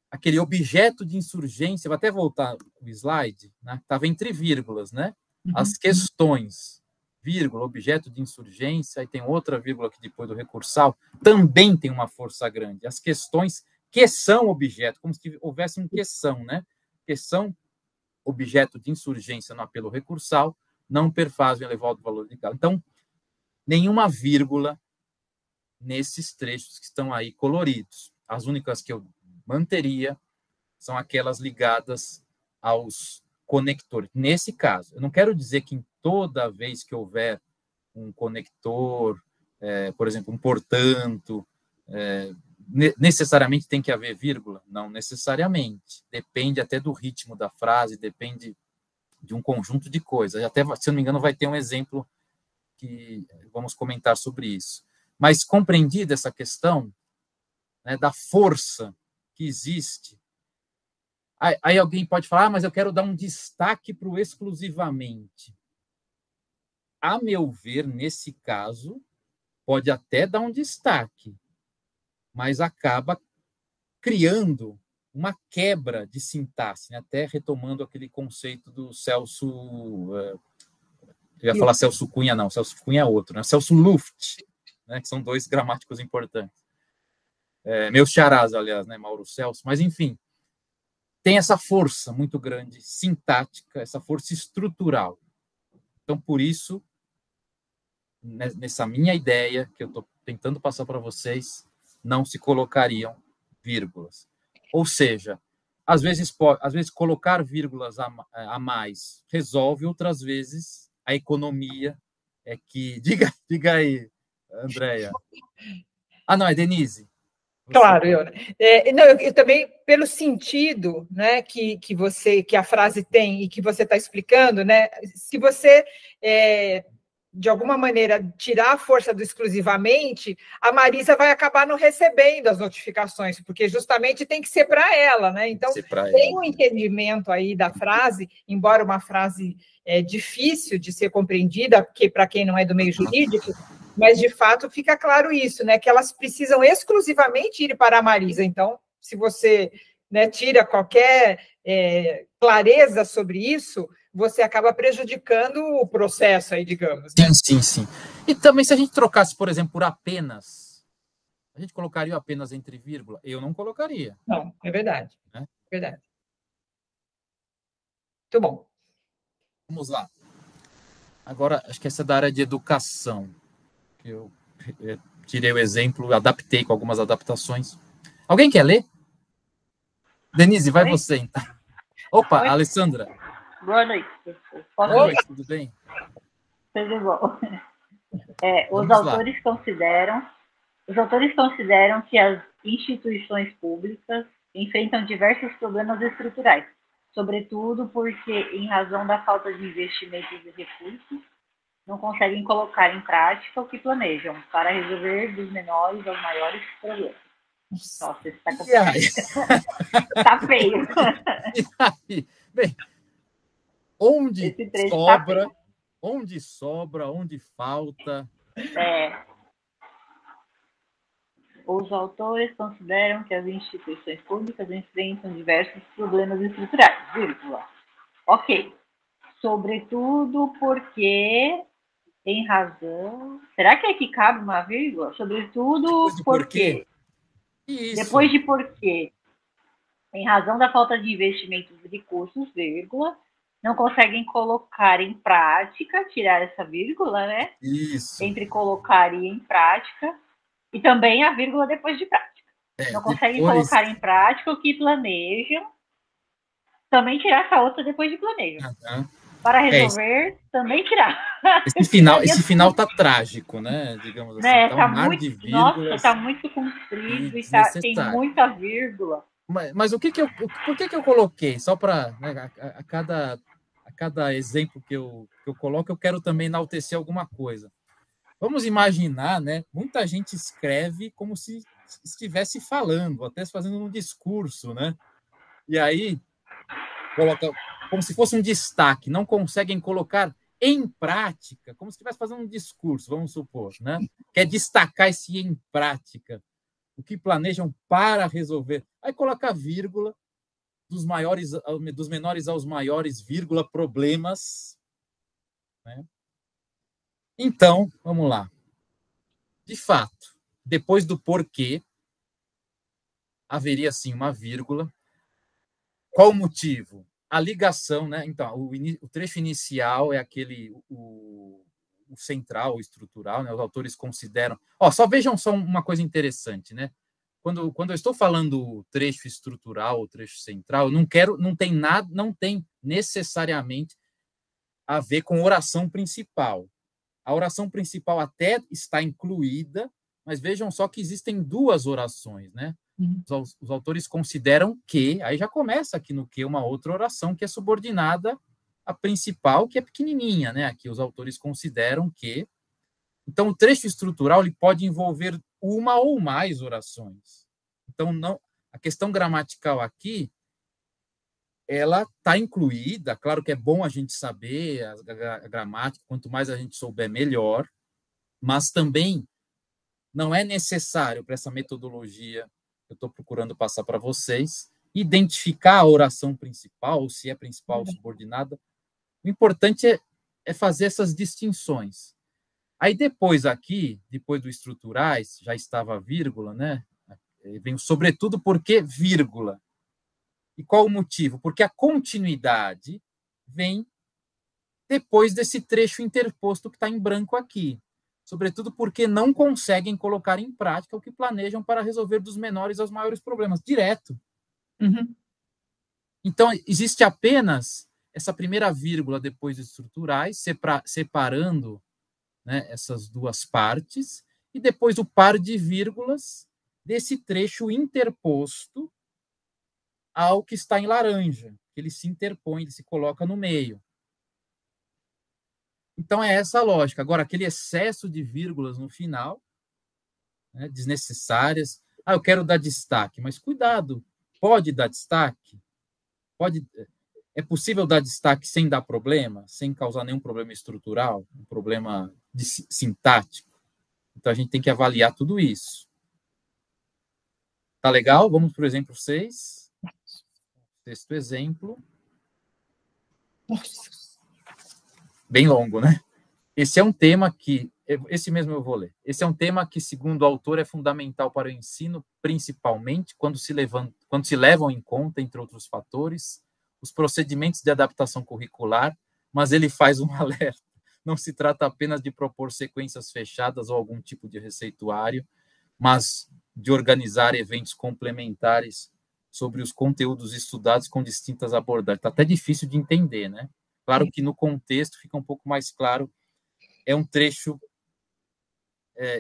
aquele objeto de insurgência, vou até voltar o slide, né? Estava entre vírgulas, né? As questões, vírgula, objeto de insurgência, aí tem outra vírgula aqui depois do recursal, também tem uma força grande. As questões que são objeto, como se houvesse um questão, né? Questão, objeto de insurgência no apelo recursal, não perfazem o elevado valor de causa. Então, nenhuma vírgula nesses trechos que estão aí coloridos. As únicas que eu manteria são aquelas ligadas aos conectores. Nesse caso, eu não quero dizer que em toda vez que houver um conector, por exemplo, um portanto, necessariamente tem que haver vírgula? Não necessariamente. Depende até do ritmo da frase, depende de um conjunto de coisas. Até, se eu não me engano, vai ter um exemplo que vamos comentar sobre isso. Mas compreendida essa questão, né, da força que existe, aí alguém pode falar, mas eu quero dar um destaque para o exclusivamente. A meu ver, nesse caso, pode até dar um destaque, mas acaba criando uma quebra de sintaxe, né? Até retomando aquele conceito do Celso... eu ia falar Celso Cunha, não. Celso Cunha é outro, né? Celso Luft, né? Que são dois gramáticos importantes. Meus charás, aliás, né? Mauro Celso. Mas, enfim, tem essa força muito grande, sintática, essa força estrutural. Então, por isso, nessa minha ideia, que eu estou tentando passar para vocês, não se colocariam vírgulas. Ou seja, às vezes colocar vírgulas a mais resolve, outras vezes a economia é que... Diga aí, Andréia. Ah, não, é Denise. Claro, não, eu também, pelo sentido, né, que a frase tem e que você está explicando, né, se você, de alguma maneira, tirar a força do exclusivamente, a Marisa vai acabar não recebendo as notificações, porque justamente tem que ser para ela, né? Então, tem um entendimento aí da frase, embora uma frase difícil de ser compreendida, porque para quem não é do meio jurídico, mas, de fato, fica claro isso, né? Que elas precisam exclusivamente ir para a Marisa. Então, se você, né, tira qualquer clareza sobre isso, você acaba prejudicando o processo aí, digamos. Né? Sim. E também, se a gente trocasse, por exemplo, por apenas, a gente colocaria apenas entre vírgula? Eu não colocaria. Não, é verdade. É verdade. Muito bom. Vamos lá. Agora, acho que essa é da área de educação. Eu tirei o exemplo, adaptei com algumas adaptações. Alguém quer ler? Denise, vai você, então. Opa, Alessandra. Boa noite, professor. Boa noite, tudo bem? Tudo bom. Os autores consideram que as instituições públicas enfrentam diversos problemas estruturais, sobretudo porque, em razão da falta de investimentos e recursos, não conseguem colocar em prática o que planejam para resolver dos menores aos maiores problemas. Nossa, isso está complicado. Está feio. Bem, onde sobra, onde falta. Os autores consideram que as instituições públicas enfrentam diversos problemas estruturais, vírgula. Ok. Sobretudo porque, em razão... Será que aqui cabe uma vírgula? Sobretudo porque... Depois de porque, em razão da falta de investimentos e recursos, vírgula, não conseguem colocar em prática, tirar essa vírgula, né? Isso. Entre colocar e em prática, e também a vírgula depois de prática. Não conseguem colocar em prática o que planejam, também tirar essa outra depois de planejam. Para resolver, também tirar. Esse final tá trágico, né? Digamos assim. Tá muito, de vírgulas, nossa, tá muito comprido e tem muita vírgula. Mas por que eu coloquei? Só para, né, a cada exemplo que eu coloco, eu quero também enaltecer alguma coisa. Vamos imaginar, né? Muita gente escreve como se estivesse falando, até fazendo um discurso, né? E aí coloca como se fosse um destaque, não conseguem colocar em prática, como se estivesse fazendo um discurso, vamos supor, né? Quer destacar esse em prática, o que planejam para resolver. Aí coloca vírgula, dos menores aos maiores, vírgula, problemas. Né? Então, vamos lá. De fato, depois do porquê, haveria sim uma vírgula. Qual o motivo? A ligação, né? Então, o trecho inicial é aquele, o central, o estrutural, né? Os autores consideram... só vejam só uma coisa interessante, né? Quando eu estou falando trecho estrutural, trecho central, não tem necessariamente a ver com oração principal. A oração principal até está incluída, mas vejam só que existem duas orações, né? Os autores consideram que, aí já começa aqui no que, uma outra oração que é subordinada à principal, que é pequenininha, né? Aqui os autores consideram que... Então, o trecho estrutural ele pode envolver uma ou mais orações. Então, a questão gramatical aqui, ela está incluída, claro que é bom a gente saber a gramática, quanto mais a gente souber, melhor, mas também não é necessário para essa metodologia que eu estou procurando passar para vocês, identificar a oração principal, ou se é principal ou subordinada. O importante é fazer essas distinções. Aí depois aqui, depois do estruturais, já estava a vírgula, né? Vem sobretudo porque vírgula. E qual o motivo? Porque a continuidade vem depois desse trecho interposto que está em branco aqui. Sobretudo porque não conseguem colocar em prática o que planejam para resolver dos menores aos maiores problemas, direto. Uhum. Então, existe apenas essa primeira vírgula depois de estruturais, separando, né, essas duas partes, e depois o par de vírgulas desse trecho interposto ao que está em laranja, que ele se interpõe, ele se coloca no meio. Então, é essa a lógica. Agora, aquele excesso de vírgulas no final, né, desnecessárias. Eu quero dar destaque, mas cuidado, pode dar destaque? É possível dar destaque sem dar problema, sem causar nenhum problema estrutural, um problema sintático? Então, a gente tem que avaliar tudo isso. Tá legal? Vamos para o exemplo 6. Sexto exemplo. Bem longo, né? Esse é um tema que... Esse mesmo eu vou ler. Esse é um tema que, segundo o autor, é fundamental para o ensino, principalmente quando se levam em conta, entre outros fatores, os procedimentos de adaptação curricular, mas ele faz um alerta. Não se trata apenas de propor sequências fechadas ou algum tipo de receituário, mas de organizar eventos complementares sobre os conteúdos estudados com distintas abordagens. Está até difícil de entender, né? Claro que no contexto fica um pouco mais claro. É um trecho...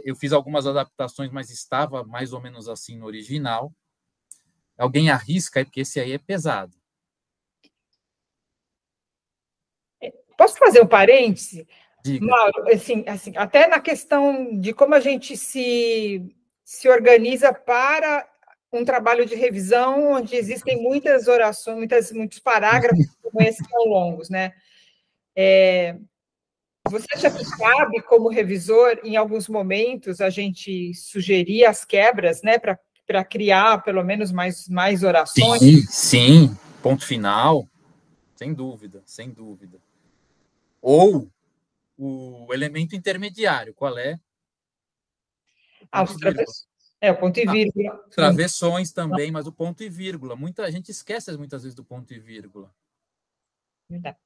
eu fiz algumas adaptações, mas estava mais ou menos assim no original. Alguém arrisca, porque esse aí é pesado. Posso fazer um parêntese? Diga. Mauro, assim, até na questão de como a gente se organiza para um trabalho de revisão, onde existem muitas orações, muitos parágrafos como esse que são longos, né? Você acha que cabe, como revisor, em alguns momentos, a gente sugerir as quebras, né, para criar pelo menos mais orações? Sim, ponto final, sem dúvida, sem dúvida. Ou o elemento intermediário, qual é? O ponto e vírgula. Travessões também, mas o ponto e vírgula. Muita gente esquece muitas vezes do ponto e vírgula. Verdade.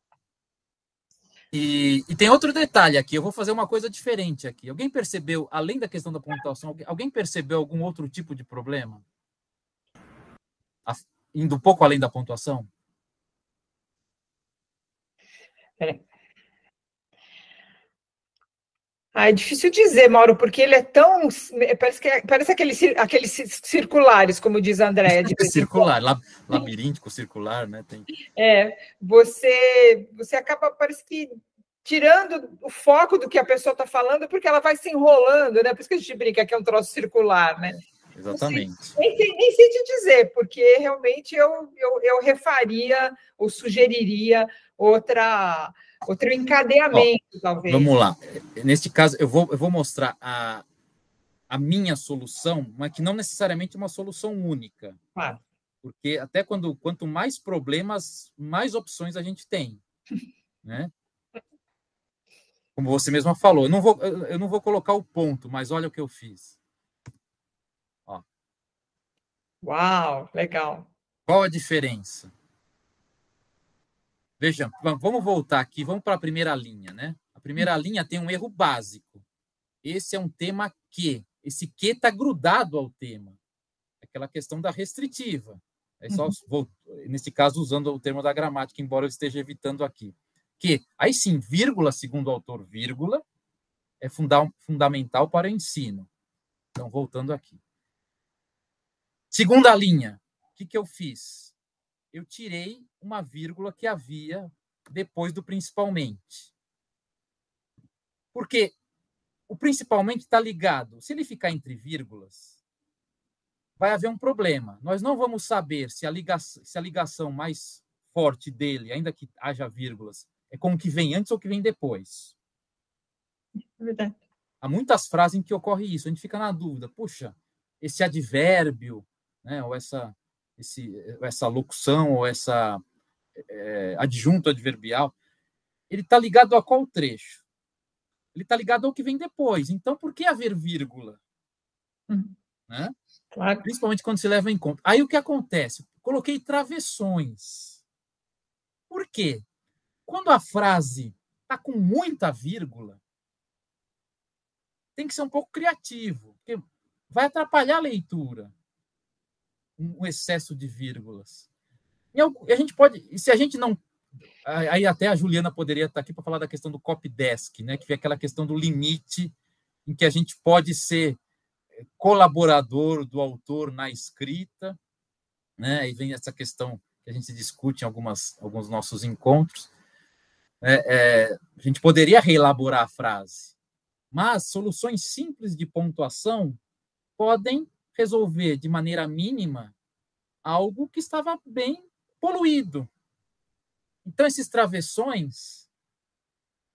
E tem outro detalhe aqui, eu vou fazer uma coisa diferente aqui. Alguém percebeu, além da questão da pontuação, alguém percebeu algum outro tipo de problema? Indo um pouco além da pontuação? É difícil dizer, Mauro, porque ele é tão... Parece aqueles circulares, como diz a Andréa. Circular, labiríntico, circular, né? Você acaba, parece que, tirando o foco do que a pessoa está falando, porque ela vai se enrolando, né? Por isso que a gente brinca que é um troço circular, né? Exatamente. Nem sei te dizer, porque realmente eu refaria ou sugeriria outro encadeamento, talvez. Vamos lá. Neste caso, eu vou mostrar a minha solução, mas que não necessariamente é uma solução única. Claro. Porque até quanto mais problemas, mais opções a gente tem, né? Como você mesma falou, eu não vou colocar o ponto, mas olha o que eu fiz. Ó. Uau, legal. Qual a diferença? Veja, vamos voltar aqui, vamos para a primeira linha, né? A primeira linha tem um erro básico. Esse é um tema que. Esse que está grudado ao tema. Aquela questão da restritiva. É só, nesse caso, usando o termo da gramática, embora eu esteja evitando aqui. Que, aí sim, vírgula, segundo o autor, vírgula, é fundamental para o ensino. Então, voltando aqui. Segunda linha. O que eu fiz? Eu tirei uma vírgula que havia depois do principalmente. Porque o principalmente está ligado. Se ele ficar entre vírgulas, vai haver um problema. Nós não vamos saber se a ligação mais forte dele, ainda que haja vírgulas, é com o que vem antes ou o que vem depois. É verdade. Há muitas frases em que ocorre isso. A gente fica na dúvida. Puxa, esse advérbio, né, ou essa locução, ou essa adjunto adverbial, ele está ligado a qual trecho? Ele está ligado ao que vem depois. Então, por que haver vírgula? Né? Claro. Principalmente quando se leva em conta. Aí o que acontece? Coloquei travessões. Por quê? Quando a frase está com muita vírgula, tem que ser um pouco criativo, porque vai atrapalhar a leitura, um excesso de vírgulas. E a gente pode, e se a gente não... Aí até a Juliana poderia estar aqui para falar da questão do copydesk, né, que é aquela questão do limite em que a gente pode ser colaborador do autor na escrita, né, e vem essa questão que a gente discute em alguns nossos encontros. A gente poderia reelaborar a frase, mas soluções simples de pontuação podem resolver de maneira mínima algo que estava bem poluído. Então, esses travessões,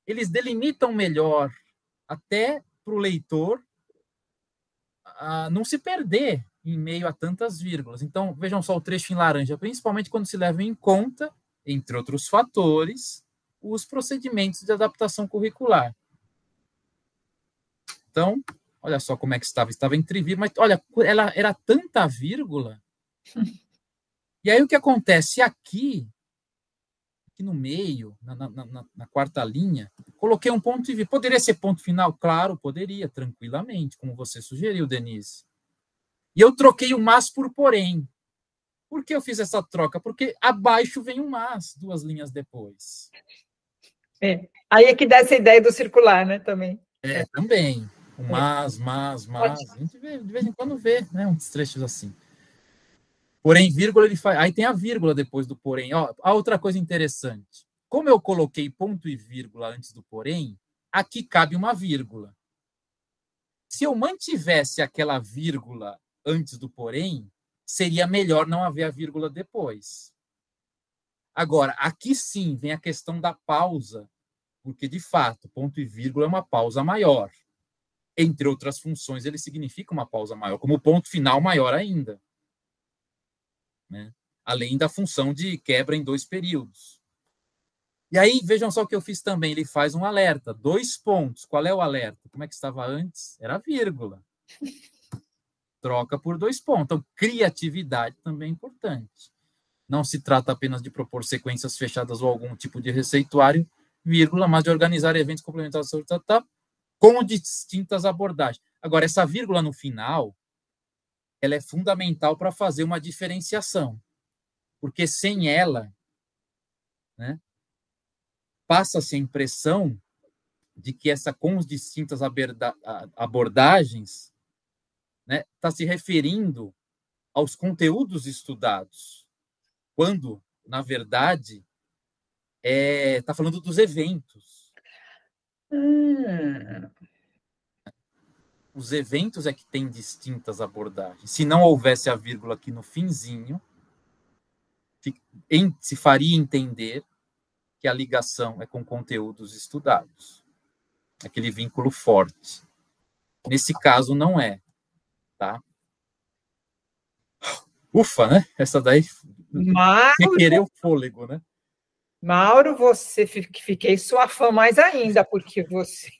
eles delimitam melhor até para o leitor não se perder em meio a tantas vírgulas. Então, vejam só o trecho em laranja, principalmente quando se leva em conta, entre outros fatores, os procedimentos de adaptação curricular. Então, olha só como é que estava entre vírgulas, mas olha, ela era tanta vírgula. E aí o que acontece aqui no meio, na quarta linha, coloquei um ponto e vírgula. Poderia ser ponto final? Claro, poderia, tranquilamente, como você sugeriu, Denise. E eu troquei o mas por porém. Por que eu fiz essa troca? Porque abaixo vem um mas, 2 linhas depois. Aí é que dá essa ideia do circular, né, também. Também. O mas. A gente vê, de vez em quando vê, né, uns trechos assim. Porém, vírgula, ele faz. Aí tem a vírgula depois do porém. Ó, a outra coisa interessante. Como eu coloquei ponto e vírgula antes do porém, aqui cabe uma vírgula. Se eu mantivesse aquela vírgula antes do porém, seria melhor não haver a vírgula depois. Agora, aqui sim vem a questão da pausa, porque, de fato, ponto e vírgula é uma pausa maior. Entre outras funções, ele significa uma pausa maior, como ponto final maior ainda. Né? Além da função de quebra em 2 períodos. E aí, vejam só o que eu fiz também. Ele faz um alerta. 2 pontos. Qual é o alerta? Como é que estava antes? Era vírgula. Troca por 2 pontos. Então, criatividade também é importante. Não se trata apenas de propor sequências fechadas ou algum tipo de receituário, vírgula, mas de organizar eventos complementares com distintas abordagens. Agora, essa vírgula no final, ela é fundamental para fazer uma diferenciação, porque sem ela, né, passa-se a impressão de que essa com as distintas abordagens, né, está se referindo aos conteúdos estudados, quando, na verdade, está falando dos eventos. Os eventos é que têm distintas abordagens. Se não houvesse a vírgula aqui no finzinho, se faria entender que a ligação é com conteúdos estudados. Aquele vínculo forte. Nesse caso, não é. Tá? Ufa, né? Essa daí requereu fôlego, né? Mauro, fiquei sua fã mais ainda, porque você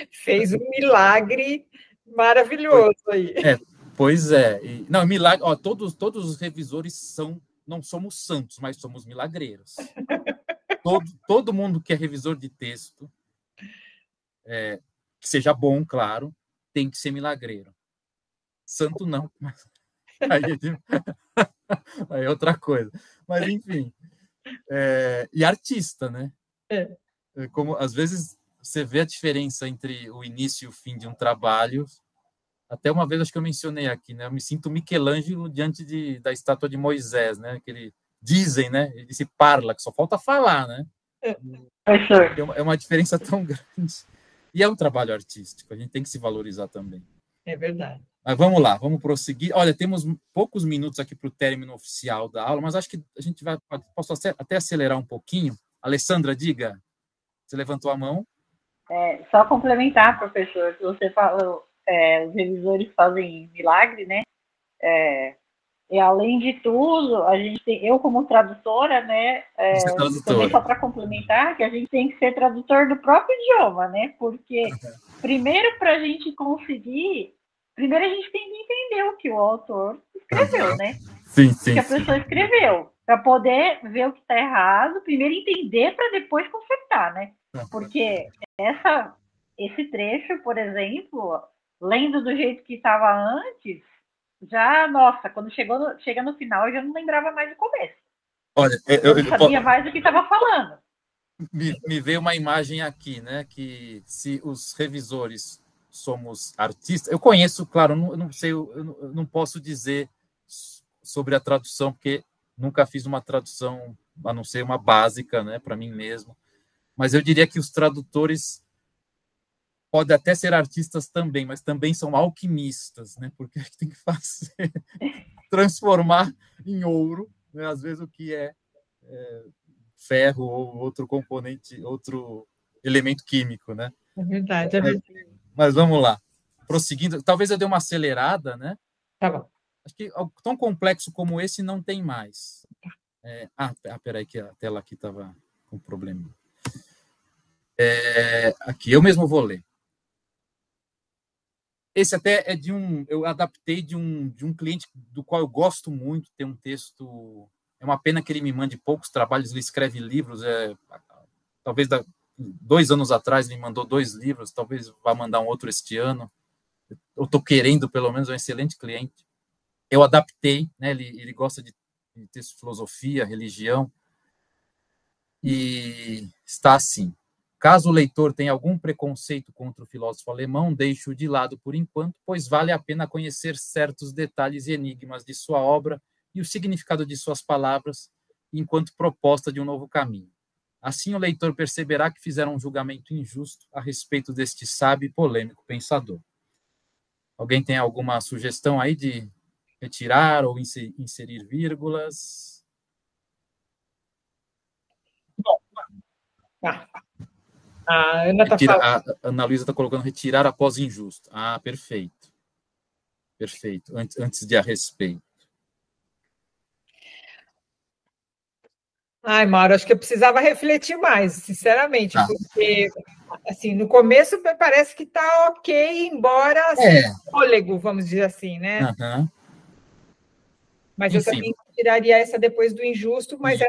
fez um milagre maravilhoso aí. Pois é. Não, milagre. Ó, todos os revisores não somos santos, mas somos milagreiros. Todo mundo que é revisor de texto, que seja bom, claro, tem que ser milagreiro. Santo não. Aí é outra coisa. Mas, enfim. E artista, né? Como, às vezes, você vê a diferença entre o início e o fim de um trabalho. Até uma vez, acho que eu mencionei aqui, né? Eu me sinto Michelangelo diante da estátua de Moisés, né? Que dizem, né? Ele disse parla, que só falta falar, né? É uma diferença tão grande. E é um trabalho artístico, a gente tem que se valorizar também. É verdade. Mas vamos lá, vamos prosseguir. Olha, temos poucos minutos aqui para o término oficial da aula, mas acho que a gente posso até acelerar um pouquinho. Alessandra, diga. Você levantou a mão. Só complementar, professor, que você falou, os revisores fazem milagre, né? E além de tudo, eu como tradutora, né? Também só para complementar, que a gente tem que ser tradutor do próprio idioma, né? Porque primeiro para a gente conseguir, primeiro a gente tem que entender o que o autor escreveu, né? Sim. O que a pessoa escreveu, para poder ver o que está errado, primeiro entender para depois consertar, né? Porque esse trecho, por exemplo, lendo do jeito que estava antes, já, nossa, quando chega no final, eu já não lembrava mais do começo. Olha, eu não sabia mais do que estava falando. Me veio uma imagem aqui, né? Que se os revisores somos artistas, eu conheço, claro, eu não sei, eu não posso dizer sobre a tradução, porque nunca fiz uma tradução, a não ser uma básica, né, para mim mesmo. Mas eu diria que os tradutores podem até ser artistas também, mas também são alquimistas, né? Porque tem que fazer, transformar em ouro, né? Às vezes o que é ferro ou outro componente, outro elemento químico, né? É verdade, é verdade. Mas vamos lá. Prosseguindo, talvez eu dê uma acelerada, né? Tá bom. Acho que tão complexo como esse não tem mais. Peraí, que a tela aqui estava com problema. Aqui, eu mesmo vou ler. Esse até é eu adaptei de um cliente do qual eu gosto muito, tem um texto, é uma pena que ele me mande poucos trabalhos, ele escreve livros, talvez 2 anos atrás ele mandou 2 livros, talvez vá mandar um outro este ano, eu estou querendo, pelo menos, um excelente cliente. Eu adaptei, né, ele gosta de texto de filosofia, religião, e está assim: caso o leitor tenha algum preconceito contra o filósofo alemão, deixe-o de lado por enquanto, pois vale a pena conhecer certos detalhes e enigmas de sua obra e o significado de suas palavras, enquanto proposta de um novo caminho. Assim, o leitor perceberá que fizeram um julgamento injusto a respeito deste sábio e polêmico pensador. Alguém tem alguma sugestão aí de retirar ou inserir vírgulas? A Ana está falando. A Ana Luísa está colocando retirar após injusto. Perfeito. Perfeito. Antes de a respeito. Ai, Mauro, acho que eu precisava refletir mais, sinceramente, porque assim, no começo parece que está ok, embora fôlego, vamos dizer assim, né? Uhum. Mas enfim, eu também tiraria essa depois do injusto, mas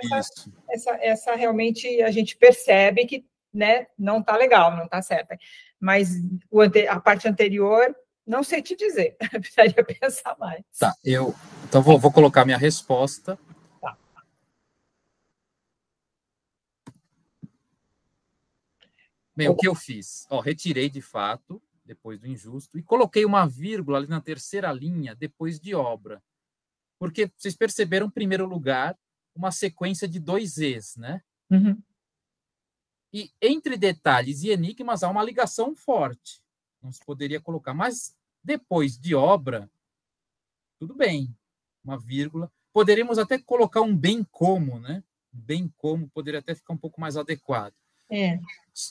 essa realmente a gente percebe que, né, não está legal, não está certa. Mas a parte anterior, não sei te dizer, precisaria pensar mais. Tá, então vou colocar minha resposta. Bem, o que eu fiz? Retirei de fato, depois do injusto, e coloquei uma vírgula ali na terceira linha, depois de obra. Porque vocês perceberam, em primeiro lugar, uma sequência de 2 Es, né? Uhum. E entre detalhes e enigmas há uma ligação forte. Não se poderia colocar. Mas depois de obra, tudo bem, uma vírgula. Poderíamos até colocar um bem como, né? Bem como poderia até ficar um pouco mais adequado.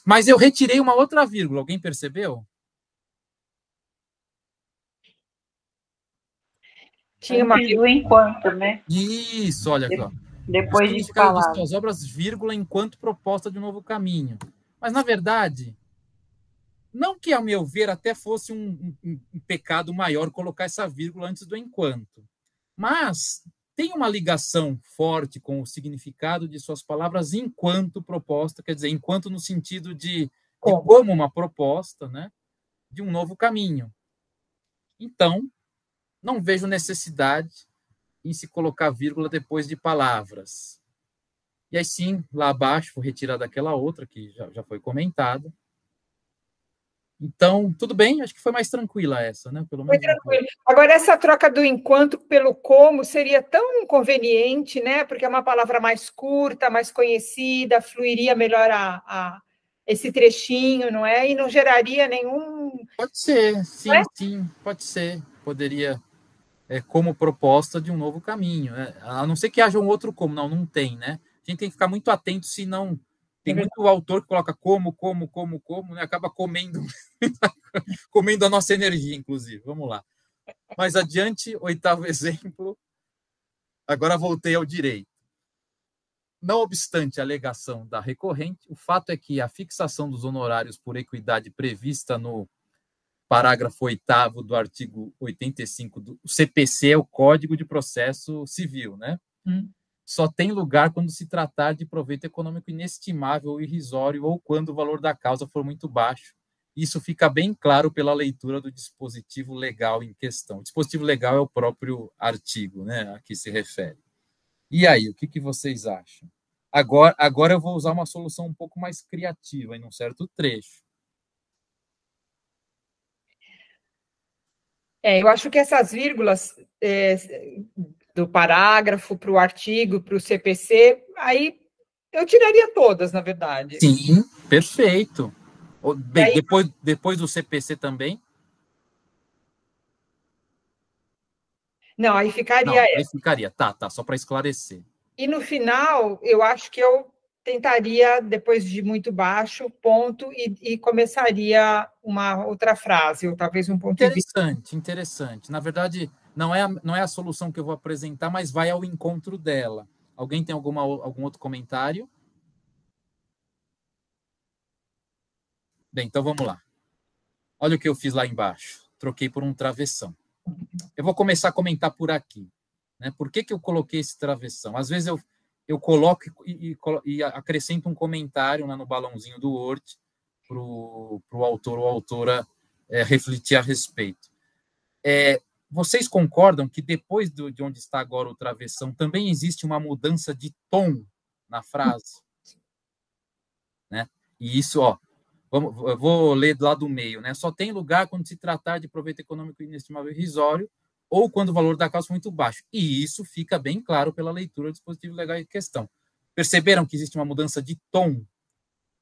Mas eu retirei uma outra vírgula. Alguém percebeu? Tinha uma vírgula enquanto, né? Isso, olha aqui. Depois de falar. De suas obras, vírgula, enquanto proposta de um novo caminho. Mas, na verdade, não que, ao meu ver, até fosse um pecado maior colocar essa vírgula antes do enquanto. Mas tem uma ligação forte com o significado de suas palavras enquanto proposta, quer dizer, enquanto no sentido de como uma proposta, né, de um novo caminho. Então, não vejo necessidade em se colocar vírgula depois de palavras. E aí sim, lá abaixo, vou retirar daquela outra que já foi comentada. Então, tudo bem, acho que foi mais tranquila essa, né? Pelo menos. Foi tranquilo. Agora, essa troca do enquanto pelo como seria tão inconveniente, né? Porque é uma palavra mais curta, mais conhecida, fluiria melhor esse trechinho, não é? E não geraria nenhum... Pode ser, sim, sim, pode ser. Poderia, como proposta de um novo caminho. A não ser que haja um outro como. Não tem, né? A gente tem que ficar muito atento, senão... Tem muito autor que coloca como, né? Acaba comendo a nossa energia, inclusive. Vamos lá. Mais adiante, 8º exemplo. Agora voltei ao direito. Não obstante a alegação da recorrente, o fato é que a fixação dos honorários por equidade prevista no parágrafo 8º do artigo 85 do CPC é o Código de Processo Civil, né? só tem lugar quando se tratar de proveito econômico inestimável ou irrisório ou quando o valor da causa for muito baixo. Isso fica bem claro pela leitura do dispositivo legal em questão. O dispositivo legal é o próprio artigo, né, a que se refere. E aí, o que vocês acham? Agora eu vou usar uma solução um pouco mais criativa em um certo trecho. Eu acho que essas vírgulas do parágrafo para o artigo, para o CPC, aí eu tiraria todas, na verdade. Sim, perfeito. Bem, aí, depois do CPC também? Não, aí ficaria Não, aí ficaria. Tá, só para esclarecer. E no final, eu acho que eu tentaria, depois de muito baixo, ponto, e começaria uma outra frase, ou talvez um ponto Interessante. Na verdade, não é a solução que eu vou apresentar, mas vai ao encontro dela. Alguém tem algum outro comentário? Bem, então vamos lá. Olha o que eu fiz lá embaixo. Troquei por um travessão. Eu vou começar a comentar por aqui. Né? Por que eu coloquei esse travessão? Às vezes eu coloco e acrescento um comentário, né, no balãozinho do Word para o autor ou autora refletir a respeito. Vocês concordam que depois de onde está agora o travessão, também existe uma mudança de tom na frase? Né? E isso, eu vou ler lá do meio, né? Só tem lugar quando se tratar de proveito econômico inestimável e irrisório ou quando o valor da causa for muito baixo. E isso fica bem claro pela leitura do dispositivo legal em questão. Perceberam que existe uma mudança de tom?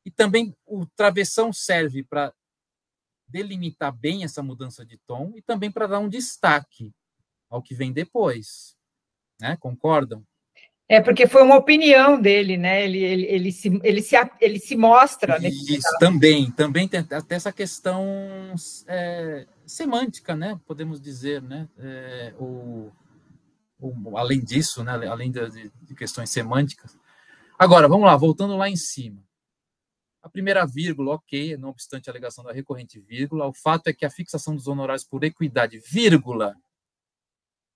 E também o travessão serve para delimitar bem essa mudança de tom e também para dar um destaque ao que vem depois. Né? Concordam? Porque foi uma opinião dele, né? Ele se mostra. Isso, também tem até essa questão semântica, né? Podemos dizer, né? Além disso, né? Além de questões semânticas. Agora, vamos lá, voltando lá em cima. A primeira vírgula, ok, não obstante a alegação da recorrente vírgula, o fato é que a fixação dos honorários por equidade, vírgula,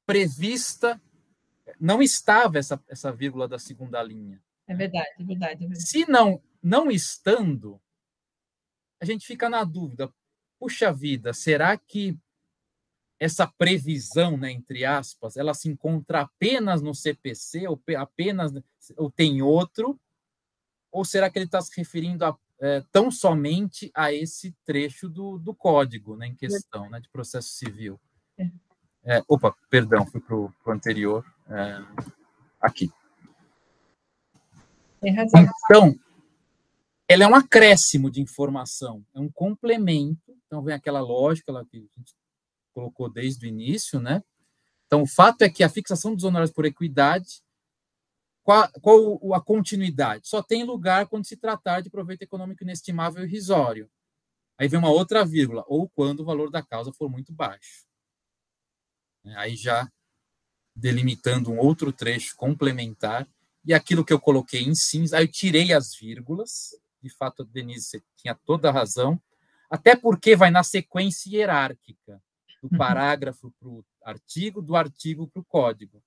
prevista, não estava essa vírgula da segunda linha. É verdade. Se não estando, a gente fica na dúvida, puxa vida, será que essa previsão, né, entre aspas, ela se encontra apenas no CPC, ou tem outro, ou será que ele está se referindo tão somente a esse trecho do código, né, em questão, né, de processo civil? Opa, perdão, fui para o anterior. Aqui. Tem razão. Então, ela é um acréscimo de informação, é um complemento. Então, vem aquela lógica lá que a gente colocou desde o início, né? Então, o fato é que a fixação dos honorários por equidade, qual a continuidade? Só tem lugar quando se tratar de proveito econômico inestimável e irrisório. Aí vem uma outra vírgula, ou quando o valor da causa for muito baixo. Aí já delimitando um outro trecho complementar, e aquilo que eu coloquei em cinza, aí eu tirei as vírgulas, de fato, Denise, você tinha toda a razão, até porque vai na sequência hierárquica, do parágrafo para o artigo, do artigo para o código.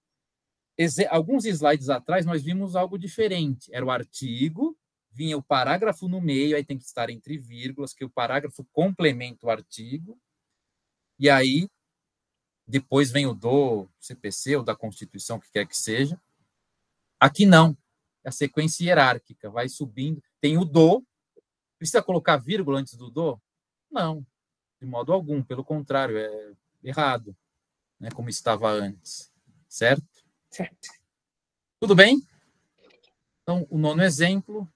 Alguns slides atrás, nós vimos algo diferente, era o artigo, vinha o parágrafo no meio, aí tem que estar entre vírgulas, que o parágrafo complementa o artigo, e aí depois vem o do CPC ou da Constituição, o que quer que seja. Aqui não. É a sequência hierárquica, vai subindo. Tem o do. Precisa colocar vírgula antes do do? Não, de modo algum. Pelo contrário, é errado, né, como estava antes. Certo? Certo. Tudo bem? Então, o nono exemplo.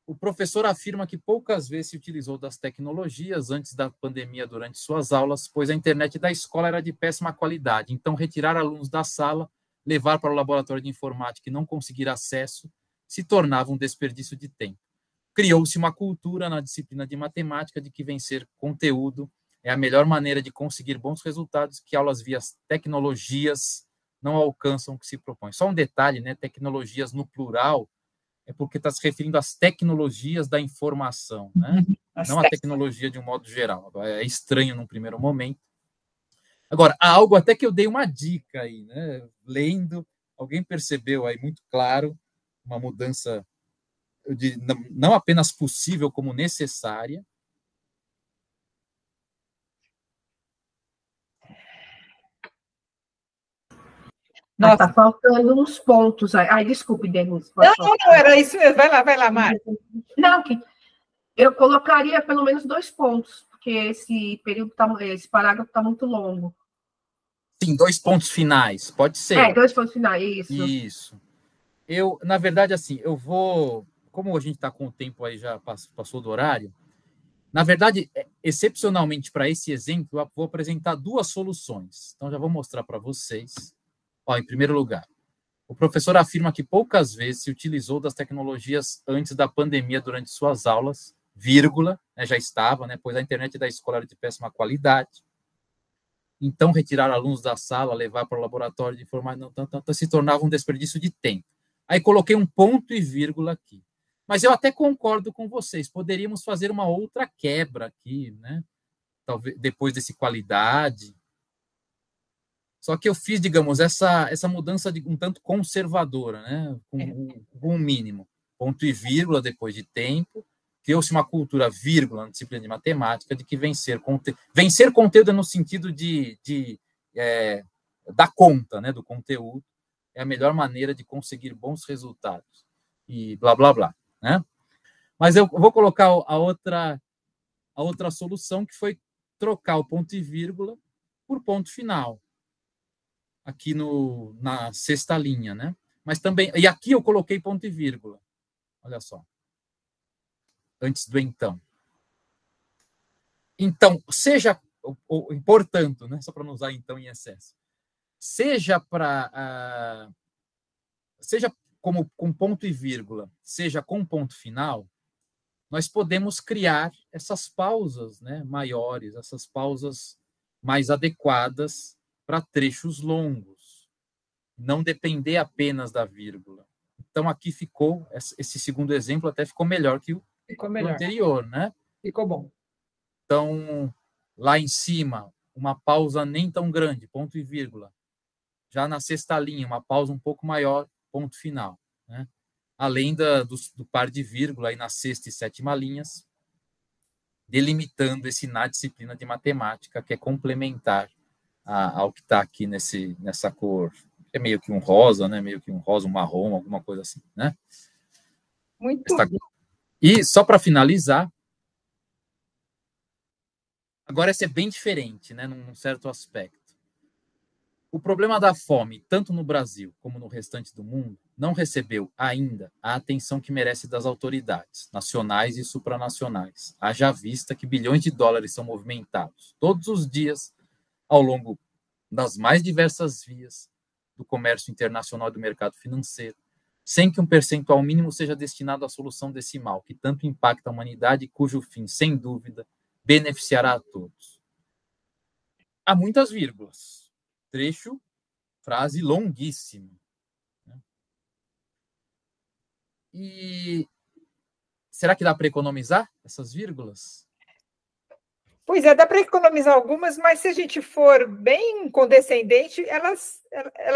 O professor afirma que poucas vezes se utilizou das tecnologias antes da pandemia durante suas aulas, pois a internet da escola era de péssima qualidade. Então, retirar alunos da sala, levar para o laboratório de informática e não conseguir acesso, se tornava um desperdício de tempo. Criou-se uma cultura na disciplina de matemática de que vencer conteúdo é a melhor maneira de conseguir bons resultados, que aulas via tecnologias não alcançam o que se propõe. Só um detalhe, né? Tecnologias no plural, é porque está se referindo às tecnologias da informação, né? Não à tecnologia de um modo geral. É estranho num primeiro momento. Agora, há algo até que eu dei uma dica aí, né? Lendo, Alguém percebeu aí muito claro uma mudança não apenas possível, como necessária? Nossa, tá faltando uns pontos. Ai, desculpe, Denise. Não, era isso mesmo. Vai lá, Mari. Não, eu colocaria pelo menos 2 pontos, porque esse parágrafo está muito longo. Sim, 2 pontos finais, pode ser. 2 pontos finais, isso. Isso. Eu, na verdade, assim, eu vou... Como a gente está com o tempo aí, já passou do horário, na verdade, excepcionalmente para esse exemplo, eu vou apresentar 2 soluções. Então, já vou mostrar para vocês. Ó, em primeiro lugar, o professor afirma que poucas vezes se utilizou das tecnologias antes da pandemia durante suas aulas, vírgula, né, já estava, né, pois a internet da escola era de péssima qualidade. Então, retirar alunos da sala, levar para o laboratório de informática, se tornava um desperdício de tempo. Aí coloquei um ponto e vírgula aqui. Mas eu até concordo com vocês, poderíamos fazer uma outra quebra aqui, né? Talvez depois desse qualidade. Só que eu fiz, digamos, essa mudança de um tanto conservadora, né? Com um mínimo. Ponto e vírgula depois de tempo. Criou-se uma cultura, vírgula, na disciplina de matemática, de que vencer conteúdo é no sentido de dar conta, né, do conteúdo, é a melhor maneira de conseguir bons resultados. E blá, blá, blá. Né? Mas eu vou colocar a outra solução, que foi trocar o ponto e vírgula por ponto final. Aqui na 6ª linha, né? Mas também... E aqui eu coloquei ponto e vírgula. Olha só. Antes do então. Então, portanto, né? Só para não usar então em excesso. Seja como com ponto e vírgula, seja com ponto final, nós podemos criar essas pausas, né, maiores, essas pausas mais adequadas para trechos longos, não depender apenas da vírgula. Então, aqui ficou, esse segundo exemplo até ficou melhor que o anterior, né? Ficou bom. Então, lá em cima, uma pausa nem tão grande, ponto e vírgula. Já na 6ª linha, uma pausa um pouco maior, ponto final. Né? Além do par de vírgula aí nas 6ª e 7ª linhas, delimitando esse na disciplina de matemática, que é complementar ao que está aqui nessa cor. É meio que um rosa, né? Meio que um rosa, um marrom, alguma coisa assim. Né? Muito bom. E só para finalizar, agora esse é bem diferente, né? Num certo aspecto. O problema da fome, tanto no Brasil como no restante do mundo, não recebeu ainda a atenção que merece das autoridades, nacionais e supranacionais. Haja vista que bilhões de dólares são movimentados todos os dias ao longo das mais diversas vias do comércio internacional e do mercado financeiro, sem que um percentual mínimo seja destinado à solução desse mal, que tanto impacta a humanidade e cujo fim, sem dúvida, beneficiará a todos. Há muitas vírgulas. Trecho, frase longuíssima. E será que dá para economizar essas vírgulas? Pois é, dá para economizar algumas, mas se a gente for bem condescendente, elas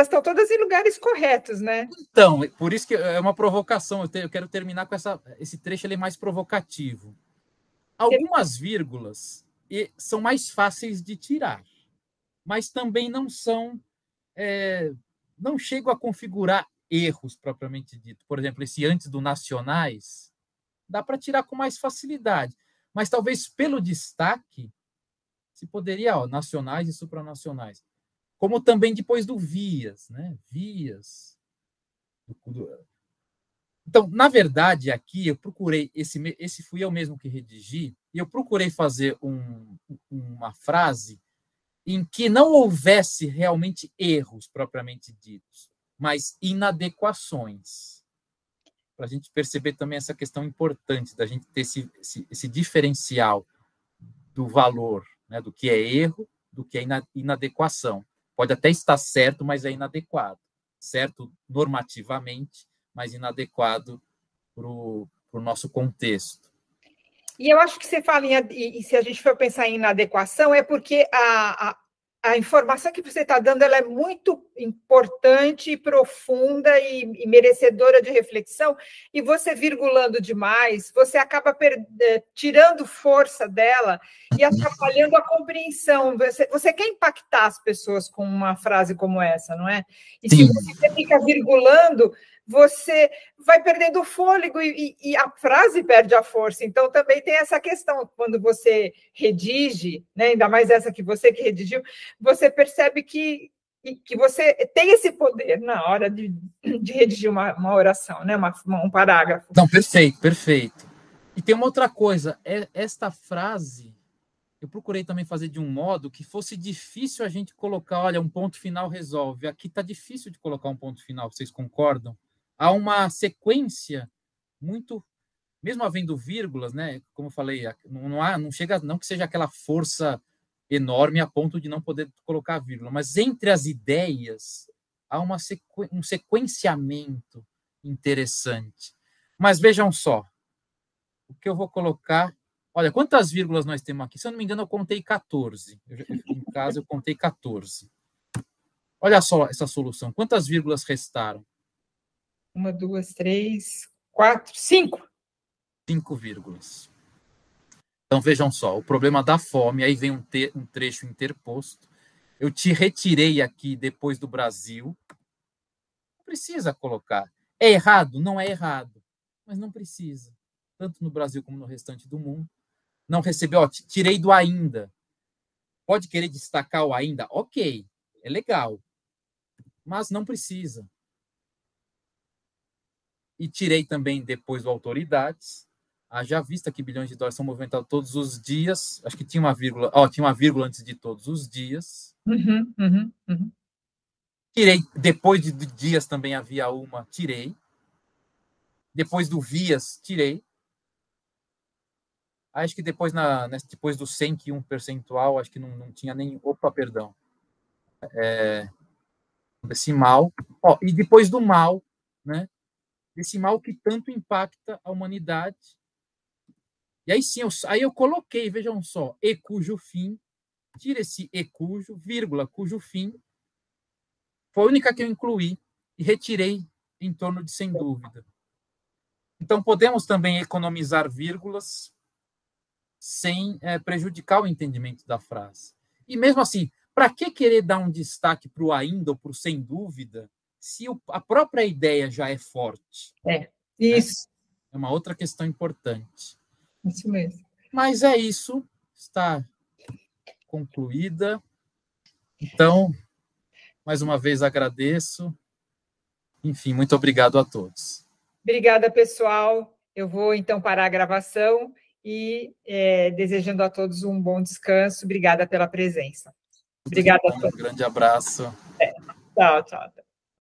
estão todas em lugares corretos, né? Então, por isso que é uma provocação. Eu quero terminar com esse trecho, ele é mais provocativo. Algumas vírgulas são mais fáceis de tirar, mas também não são... não chegam a configurar erros propriamente dito. Por exemplo, esse antes do nacionais, dá para tirar com mais facilidade. Mas talvez pelo destaque, se poderia, nacionais e supranacionais. Como também depois do vias, né? Vias. Então, na verdade, aqui eu procurei, esse fui eu mesmo que redigi, e eu procurei fazer uma frase em que não houvesse realmente erros propriamente ditos, mas inadequações. Para a gente perceber também essa questão importante da gente ter esse diferencial do valor, né, do que é erro, do que é inadequação. Pode até estar certo, mas é inadequado. Certo normativamente, mas inadequado para o nosso contexto. E eu acho que você fala e se a gente for pensar em inadequação, é porque a a informação que você está dando, ela é muito importante, profunda e merecedora de reflexão, e você virgulando demais, você acaba tirando força dela e atrapalhando a compreensão. Você quer impactar as pessoas com uma frase como essa, não é? E se você fica virgulando, você vai perdendo o fôlego e a frase perde a força. Então, também tem essa questão, quando você redige, né, ainda mais essa que você que redigiu, você percebe que você tem esse poder na hora de redigir uma oração, né, um parágrafo. Não, perfeito, perfeito. E tem uma outra coisa, esta frase, eu procurei também fazer de um modo que fosse difícil a gente colocar, olha, um ponto final resolve. Aqui está difícil de colocar um ponto final, vocês concordam? Há uma sequência muito, mesmo havendo vírgulas, né? Como eu falei, não chega, não que seja aquela força enorme a ponto de não poder colocar vírgula, mas entre as ideias há um sequenciamento interessante. Mas vejam só, o que eu vou colocar. Olha, quantas vírgulas nós temos aqui? Se eu não me engano, eu contei 14. Em casa, eu contei 14. Olha só essa solução. Quantas vírgulas restaram? 1, 2, 3, 4, 5. 5 vírgulas. Então, vejam só, o problema da fome, aí vem um trecho interposto. Eu te retirei aqui depois do Brasil. Não precisa colocar. É errado? Não é errado. Mas não precisa. Tanto no Brasil como no restante do mundo. Não recebeu, tirei do ainda. Pode querer destacar o ainda? Ok, é legal. Mas não precisa. E tirei também depois do autoridades. Já vista que bilhões de dólares são movimentados todos os dias. Acho que tinha uma vírgula. Tinha uma vírgula antes de todos os dias. Tirei. Depois de dias também havia uma. Tirei. Depois do vias, tirei. Acho que depois, depois do 100, que um percentual, acho que não tinha nem... Opa, perdão. Decimal. E depois do mal, né? Esse mal que tanto impacta a humanidade. E aí sim, aí eu coloquei, vejam só, e cujo fim, tira esse e cujo, vírgula, cujo fim, foi a única que eu incluí e retirei em torno de sem dúvida. Então, podemos também economizar vírgulas sem prejudicar o entendimento da frase. E mesmo assim, para que querer dar um destaque para o ainda ou para o sem dúvida, se a própria ideia já é forte? Isso. É uma outra questão importante. Isso mesmo. Mas é isso, está concluída. Então, mais uma vez agradeço. Enfim, muito obrigado a todos. Obrigada, pessoal. Eu vou, então, parar a gravação e desejando a todos um bom descanso. Obrigada pela presença. Obrigada a todos. Um grande abraço. Tchau, tchau.